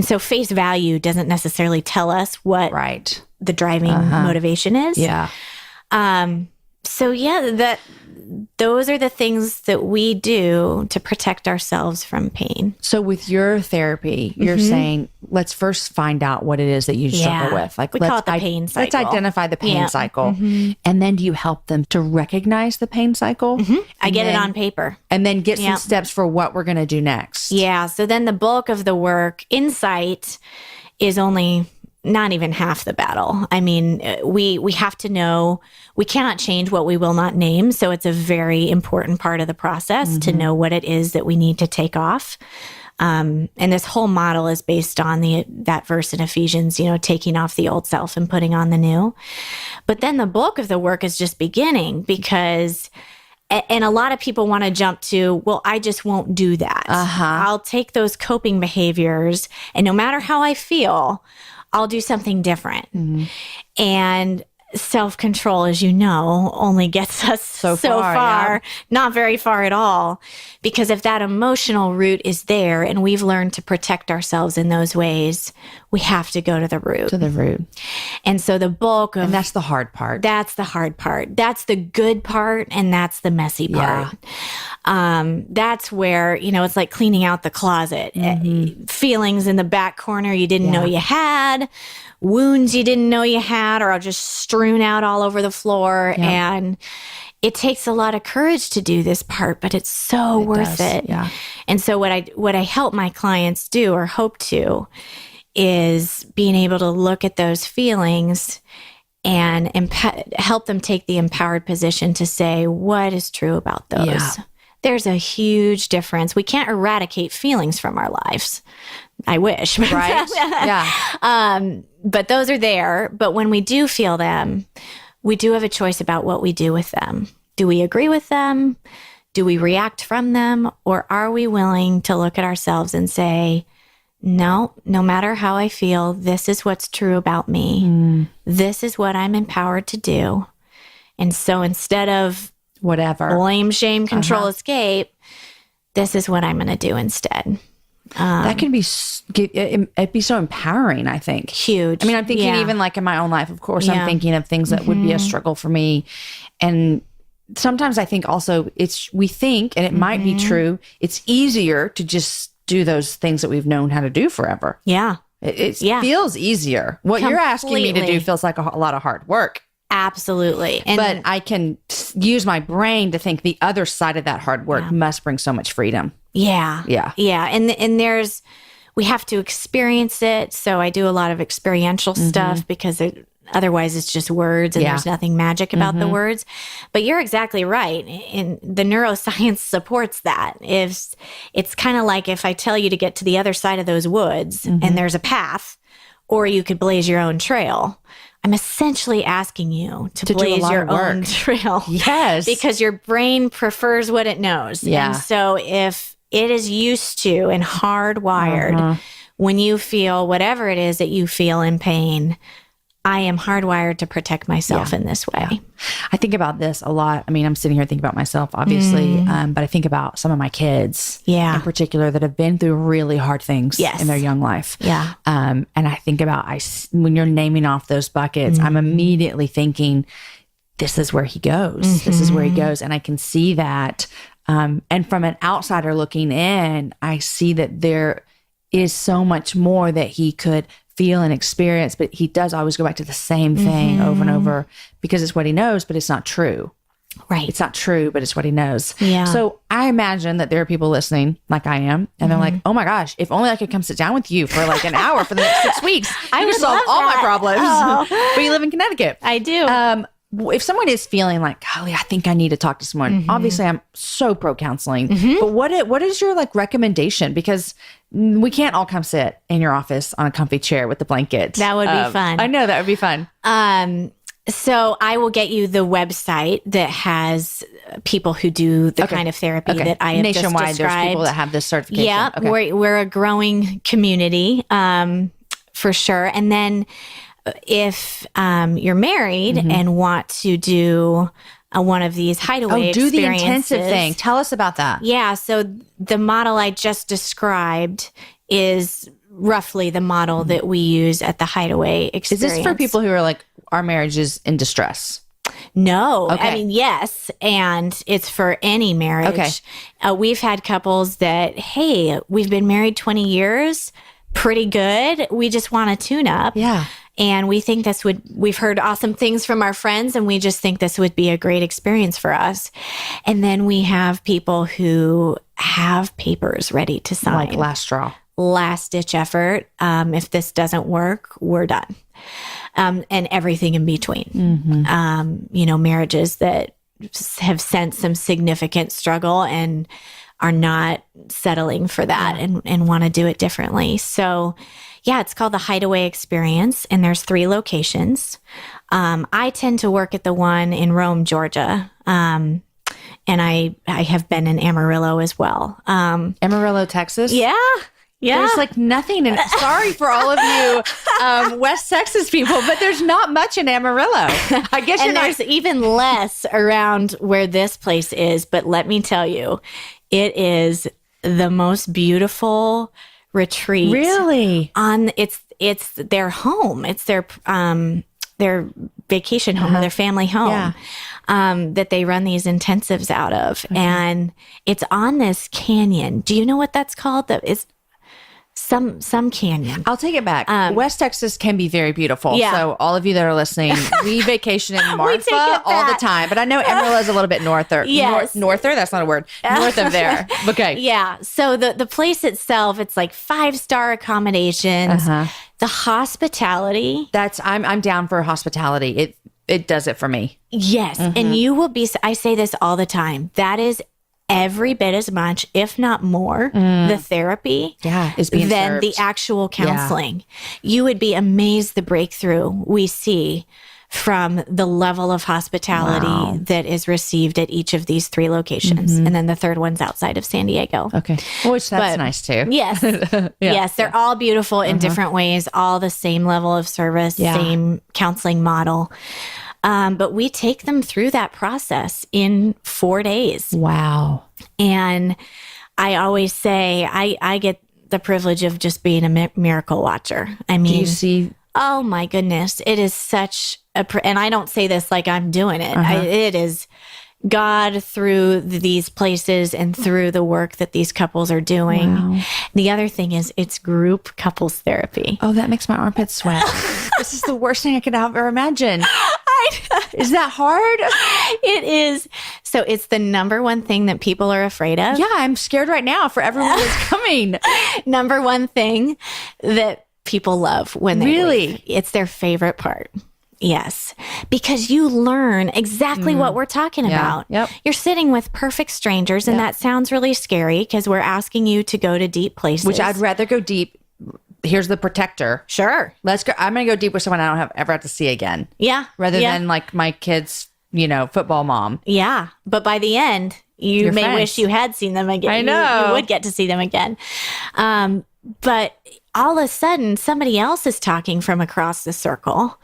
so face value doesn't necessarily tell us what the driving motivation is. Yeah. So yeah, those are the things that we do to protect ourselves from pain. So with your therapy, you're saying, let's first find out what it is that you struggle with. Like, we call it the pain cycle. Let's identify the pain cycle. And then do you help them to recognize the pain cycle? I get it on paper. And then get some steps for what we're going to do next. Yeah. So then the bulk of the work, insight, is only not even half the battle. I mean, we have to know we cannot change what we will not name. So it's a very important part of the process to know what it is that we need to take off. And this whole model is based on that verse in Ephesians, taking off the old self and putting on the new. But then the bulk of the work is just beginning because, and a lot of people want to jump to, well, I just won't do that. I'll take those coping behaviors, and no matter how I feel, I'll do something different. And self-control, as you know, only gets us so far, not very far at all. Because if that emotional root is there and we've learned to protect ourselves in those ways, we have to go to the root. And so the bulk of... And that's the hard part. That's the hard part. That's the good part, and that's the messy part. That's where, it's like cleaning out the closet. Feelings in the back corner you didn't know you had, wounds you didn't know you had, or just strewn out all over the floor. And it takes a lot of courage to do this part, but it's so worth it. Yeah. And so what I help my clients do, or hope to, is being able to look at those feelings and help them take the empowered position to say, what is true about those? Yeah. There's a huge difference. We can't eradicate feelings from our lives. I wish. Right? Yeah. But those are there. But when we do feel them, we do have a choice about what we do with them. Do we agree with them? Do we react from them? Or are we willing to look at ourselves and say, no matter how I feel, this is what's true about me. This is what I'm empowered to do. And so instead of whatever, blame, shame, control, escape, this is what I'm going to do instead. That can be, it'd be so empowering, I think. Huge. I mean, I'm thinking even like in my own life, of course, I'm thinking of things that would be a struggle for me. And sometimes I think also we think, and it might be true, it's easier to just do those things that we've known how to do forever. Yeah. It feels easier. What you're asking me to do feels like a lot of hard work. Absolutely. But I can use my brain to think the other side of that hard work must bring so much freedom. Yeah. Yeah. Yeah. And we have to experience it. So I do a lot of experiential stuff because otherwise it's just words and there's nothing magic about the words. But you're exactly right. And the neuroscience supports that. If it's kind of like if I tell you to get to the other side of those woods and there's a path, or you could blaze your own trail. I'm essentially asking you to blaze your own trail. Yes. Because your brain prefers what it knows. Yeah. And so if it is used to and hardwired, when you feel whatever it is that you feel in pain, I am hardwired to protect myself in this way. Yeah. I think about this a lot. I mean, I'm sitting here thinking about myself, obviously, but I think about some of my kids in particular that have been through really hard things in their young life. Yeah. And I think about, when you're naming off those buckets, I'm immediately thinking, this is where he goes. This is where he goes. And I can see that. And from an outsider looking in, I see that there is so much more that he could feel and experience, but he does always go back to the same thing over and over because it's what he knows, but it's not true. Right. It's not true, but it's what he knows. Yeah. So I imagine that there are people listening like I am, and they're like, oh my gosh, if only I could come sit down with you for like an hour for the next 6 weeks, I would solve all my problems. Oh. But you live in Connecticut. I do. If someone is feeling like, golly, I think I need to talk to someone, obviously I'm so pro counseling, but what is your like recommendation? Because we can't all come sit in your office on a comfy chair with the blanket. That would be fun. I know that would be fun. So I will get you the website that has people who do the kind of therapy that I have nationwide, just described. There's people that have this certification. Yeah, we're a growing community for sure. And then if you're married and want to do one of these hideaway do the experiences, intensive thing. Tell us about that. Yeah, so the model I just described is roughly the model that we use at the hideaway experience. Is this for people who are like, our marriage is in distress? No. Okay. I mean, yes. And it's for any marriage. Okay. We've had couples that, hey, we've been married 20 years. Pretty good. We just want to tune up. Yeah. And we think we've heard awesome things from our friends, and we just think this would be a great experience for us. And then we have people who have papers ready to sign. Like last straw. Last ditch effort. If this doesn't work, we're done. And everything in between. Marriages that have sensed some significant struggle and are not settling for that and want to do it differently. So, yeah, it's called the Hideaway Experience, and there's 3 locations. I tend to work at the one in Rome, Georgia. And I have been in Amarillo as well. Amarillo, Texas? Yeah. Yeah. There's like nothing. And sorry for all of you West Texas people, but there's not much in Amarillo. I guess there's even less around where this place is. But let me tell you, it is the most beautiful retreat. Really? It's their home. It's their vacation home or their family home. That they run these intensives out of. And it's on this canyon. Do you know what that's called? It's some canyon. I'll take it back. West Texas can be very beautiful. Yeah. So all of you that are listening, we vacation in Marfa all the time. But I know Amarillo is a little bit norther. Yes. Norther? That's not a word. North of there. Okay. Yeah. So the place itself, it's like 5-star accommodations. The hospitality. I'm down for hospitality. It does it for me. Yes. And you will be, I say this all the time. That is every bit as much, if not more, the therapy is being than served. the actual counseling. You would be amazed the breakthrough we see from the level of hospitality that is received at each of these 3 locations. And then the third one's outside of San Diego. Okay. Which that's nice too. Yes. Yes. They're all beautiful in different ways, all the same level of service, same counseling model. But we take them through that process in 4 days. Wow. And I always say I get the privilege of just being a miracle watcher. I mean, do you see? Oh my goodness. It is such and I don't say this like I'm doing it. It is God through these places and through the work that these couples are doing. Wow. The other thing is it's group couples therapy. Oh, that makes my armpits sweat. This is the worst thing I could ever imagine. Is that hard? It is. So it's the number one thing that people are afraid of. Yeah, I'm scared right now for everyone that's coming. Number one thing that people love when they leave. It's their favorite part. Yes, because you learn exactly what we're talking about. Yep. You're sitting with perfect strangers, and that sounds really scary because we're asking you to go to deep places. Which I'd rather go deep. Here's the protector. Sure. Let's go. I'm going to go deep with someone I don't ever have to see again. Yeah. Rather than like my kid's, football mom. Yeah. But by the end, you may wish you had seen them again. I know. You would get to see them again. But all of a sudden, somebody else is talking from across the circle.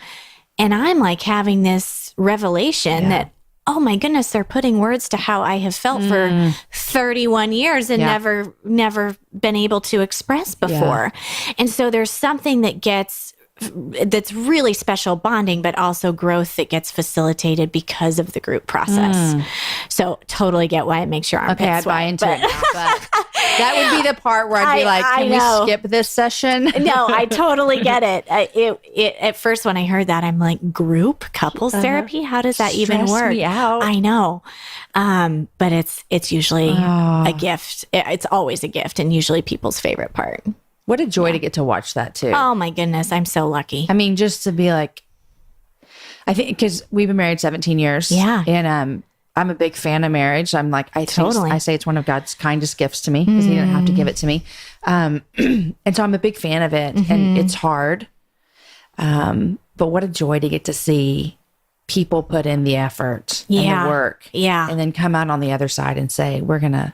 And I'm like having this revelation that, oh my goodness, they're putting words to how I have felt for 31 years and never been able to express before. And so there's something that's really special bonding, but also growth that gets facilitated because of the group process. So totally get why it makes your armpits I'd sweat. buy into it now, but That would be the part where I'd be like, can we skip this session? No, I totally get it. It. At first, when I heard that, I'm like, group couples therapy? How does that even work? Me out. I know. But it's usually a gift. It's always a gift and usually people's favorite part. What a joy to get to watch that too. Oh my goodness. I'm so lucky. I mean, just to be like, I think because we've been married 17 years. Yeah. And I'm a big fan of marriage. I'm like, I say it's one of God's kindest gifts to me because he didn't have to give it to me. And so I'm a big fan of it and it's hard. But what a joy to get to see people put in the effort and the work. Yeah. And then come out on the other side and say, we're going to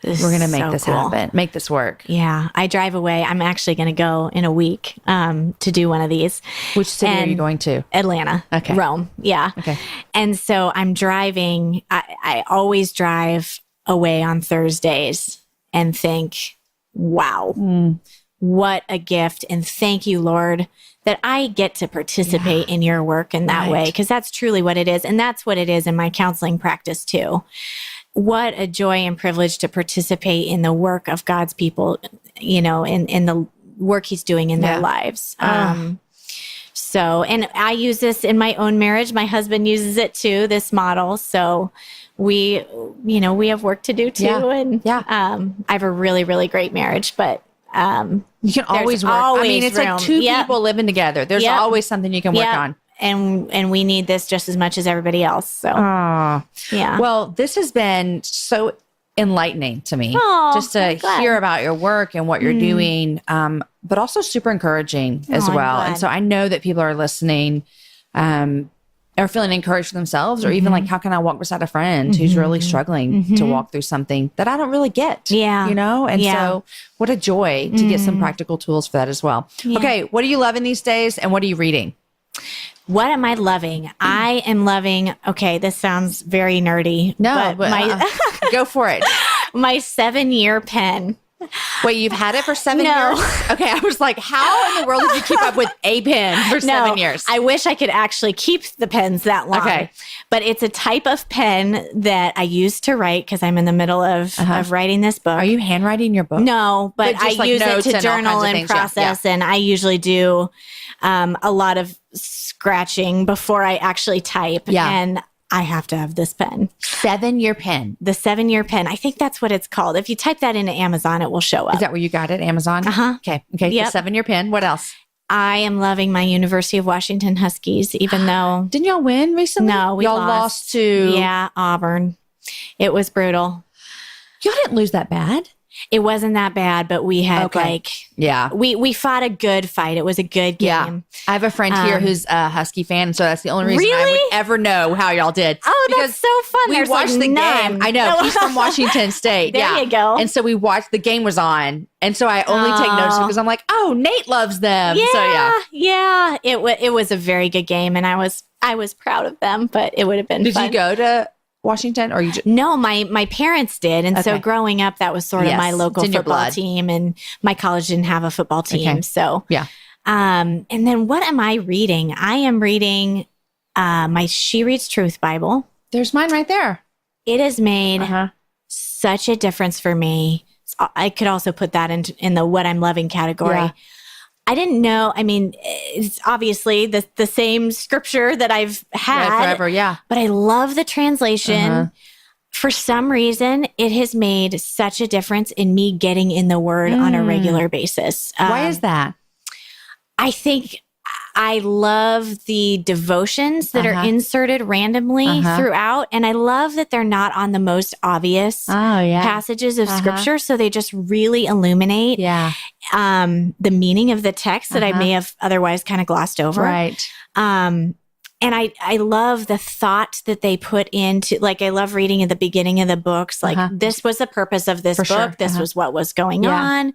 make this happen, make this work. Yeah. I drive away. I'm actually going to go in a week to do one of these. Which city are you going to? Atlanta. Okay. Rome. Yeah. Okay. And so I'm driving. I always drive away on Thursdays and think, wow, what a gift. And thank you, Lord, that I get to participate in your work in that way. Because that's truly what it is. And that's what it is in my counseling practice too. What a joy and privilege to participate in the work of God's people, in the work he's doing in their lives. So, and I use this in my own marriage. My husband uses it too, this model. So we have work to do too. And I have a really, really great marriage, but you can always work. I mean, it's like two people living together. There's always something you can work on. And we need this just as much as everybody else. So, yeah. Well, this has been so enlightening to me just to hear about your work and what you're doing, but also super encouraging as well. And so I know that people are listening, are feeling encouraged for themselves, or even like, how can I walk beside a friend who's really struggling to walk through something that I don't really get? Yeah. And so what a joy to get some practical tools for that as well. Yeah. Okay. What are you loving these days and what are you reading? What am I loving? I am loving, okay, this sounds very nerdy. No, but go for it. My 7-year pen. Wait, you've had it for 7 years? Okay, I was like, how in the world did you keep up with a pen for 7 years? I wish I could actually keep the pens that long. Okay. But it's a type of pen that I use to write because I'm in the middle of writing this book. Are you handwriting your book? No, but I use it to journal and process, and I usually do a lot of scratching before I actually type. Yeah. And I have to have this pen. 7-year pen. The 7-year pen. I think that's what it's called. If you type that into Amazon, it will show up. Is that where you got it? Amazon? Okay. Yep. The 7-year pen. What else? I am loving my University of Washington Huskies, even though... Didn't y'all win recently? No, y'all lost to... Yeah, Auburn. It was brutal. Y'all didn't lose that bad. It wasn't that bad, but we had we fought a good fight. It was a good game. Yeah. I have a friend here who's a Husky fan, so that's the only reason I would ever know how y'all did. Oh, that's so fun. We watched the game. I know. He's from Washington State. There you go. And so we watched, the game was on. And so I only take notes because I'm like, oh, Nate loves them. Yeah, so yeah. It was a very good game, and I was proud of them, but it would have been fun. Did you go to Washington, or you just... No, my parents did. And so growing up, that was sort of my local football team, and my college didn't have a football team. Okay. So, and then what am I reading? I am reading my She Reads Truth Bible. There's mine right there. It has made such a difference for me. I could also put that in the what I'm loving category. Yeah. I didn't know. I mean, it's obviously the same scripture that I've had forever. But I love the translation. For some reason, it has made such a difference in me getting in the Word on a regular basis. Why is that? I think I love the devotions that are inserted randomly throughout. And I love that they're not on the most obvious passages of scripture. So they just really illuminate the meaning of the text that I may have otherwise kind of glossed over. Right. And I love the thought that they put into, like, I love reading at the beginning of the books, like, this was the purpose of this book. Sure. This was what was going on.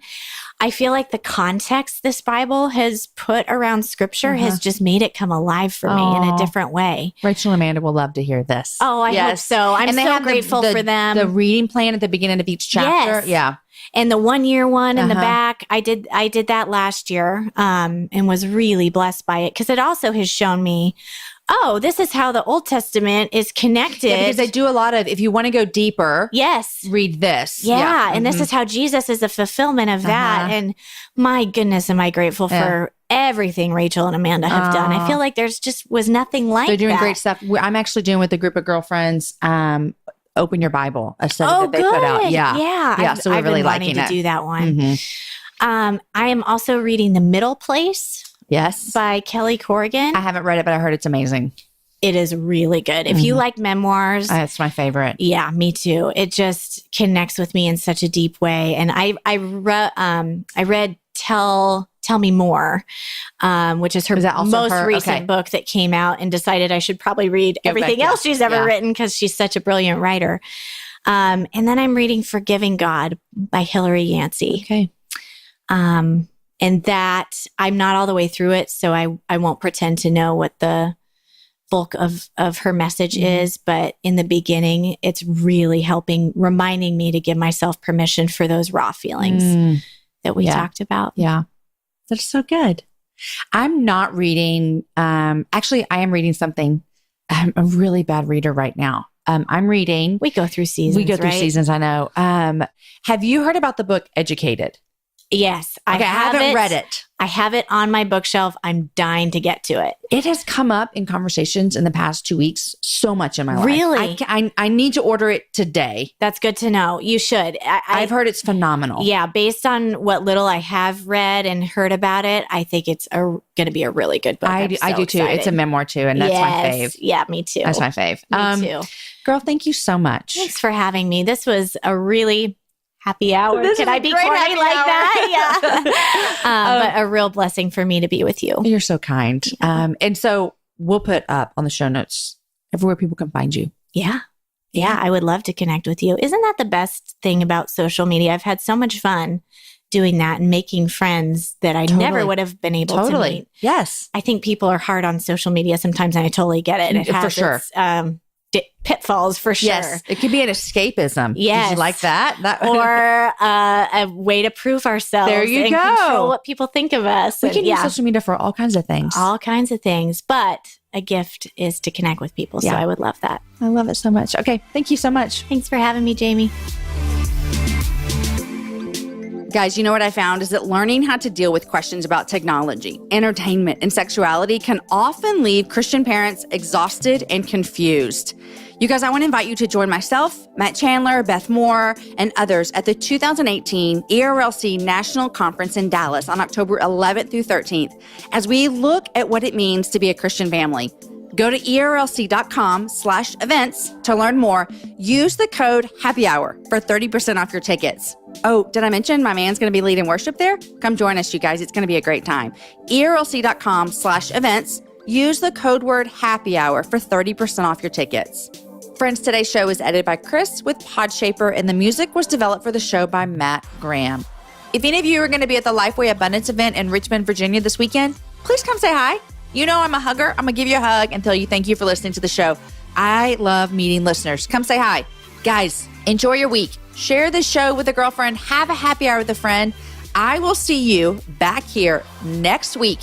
I feel like the context this Bible has put around scripture has just made it come alive for me in a different way. Rachel and Amanda will love to hear this. Oh, I hope so. I'm so grateful for them. The reading plan at the beginning of each chapter. Yes. And the 1 year one in the back, I did that last year, and was really blessed by it because it also has shown me, oh, this is how the Old Testament is connected. Yeah, because they do a lot of, if you want to go deeper, read this. Yeah. And this is how Jesus is a fulfillment of that. And my goodness, am I grateful for everything Rachel and Amanda have done. I feel like there's just was nothing like that. They're doing great stuff. I'm actually doing with a group of girlfriends, Open Your Bible, a study that they put out. Yeah. So we're really liking to do that one. I am also reading The Middle Place. Yes. By Kelly Corrigan. I haven't read it, but I heard it's amazing. It is really good. If you like memoirs. That's my favorite. Yeah, me too. It just connects with me in such a deep way. And I read Tell Me More, which is her most recent book that came out, and decided I should probably read everything else she's ever written because she's such a brilliant writer. And then I'm reading Forgiving God by Hilary Yancey. Okay. And that I'm not all the way through it, so I won't pretend to know what the bulk of her message is. But in the beginning, it's really reminding me to give myself permission for those raw feelings that we talked about. Yeah. That's so good. I'm not reading, actually, I am reading something. I'm a really bad reader right now. I'm reading. We go through seasons. I know. Have you heard about the book Educated? Yes. I haven't read it. I have it on my bookshelf. I'm dying to get to it. It has come up in conversations in the past 2 weeks so much in my life. Really? I need to order it today. That's good to know. You should. I've heard it's phenomenal. Yeah. Based on what little I have read and heard about it, I think it's going to be a really good book. I do too. Excited. It's a memoir too. And that's my fave. Yeah, me too. That's my fave. Me too. Girl, thank you so much. Thanks for having me. This was a really happy hour. Can I be corny like that? Yeah. But a real blessing for me to be with you. You're so kind. And so we'll put up on the show notes everywhere people can find you. Yeah. Yeah. I would love to connect with you. Isn't that the best thing about social media? I've had so much fun doing that and making friends that I never would have been able to meet. Yes. I think people are hard on social media sometimes, and I totally get it. It has for sure. Its, pitfalls for sure. Yes, it could be an escapism. Yes, did you like that? Or a way to prove ourselves. There you go. Control what people think of us. We can use social media for all kinds of things. All kinds of things, but a gift is to connect with people. So I would love that. I love it so much. Okay, thank you so much. Thanks for having me, Jamie. Guys, you know what I found is that learning how to deal with questions about technology, entertainment, and sexuality can often leave Christian parents exhausted and confused. You guys, I want to invite you to join myself, Matt Chandler, Beth Moore, and others at the 2018 ERLC National Conference in Dallas on October 11th through 13th as we look at what it means to be a Christian family. Go to erlc.com/events to learn more. Use the code HAPPYHOUR for 30% off your tickets. Oh, did I mention my man's going to be leading worship there? Come join us, you guys. It's going to be a great time. erlc.com/events. Use the code word HAPPYHOUR for 30% off your tickets. Friends, today's show is edited by Chris with Podshaper, and the music was developed for the show by Matt Graham. If any of you are going to be at the Lifeway Abundance event in Richmond, Virginia this weekend, please come say hi. You know I'm a hugger. I'm going to give you a hug and tell you thank you for listening to the show. I love meeting listeners. Come say hi. Guys, enjoy your week. Share this show with a girlfriend. Have a happy hour with a friend. I will see you back here next week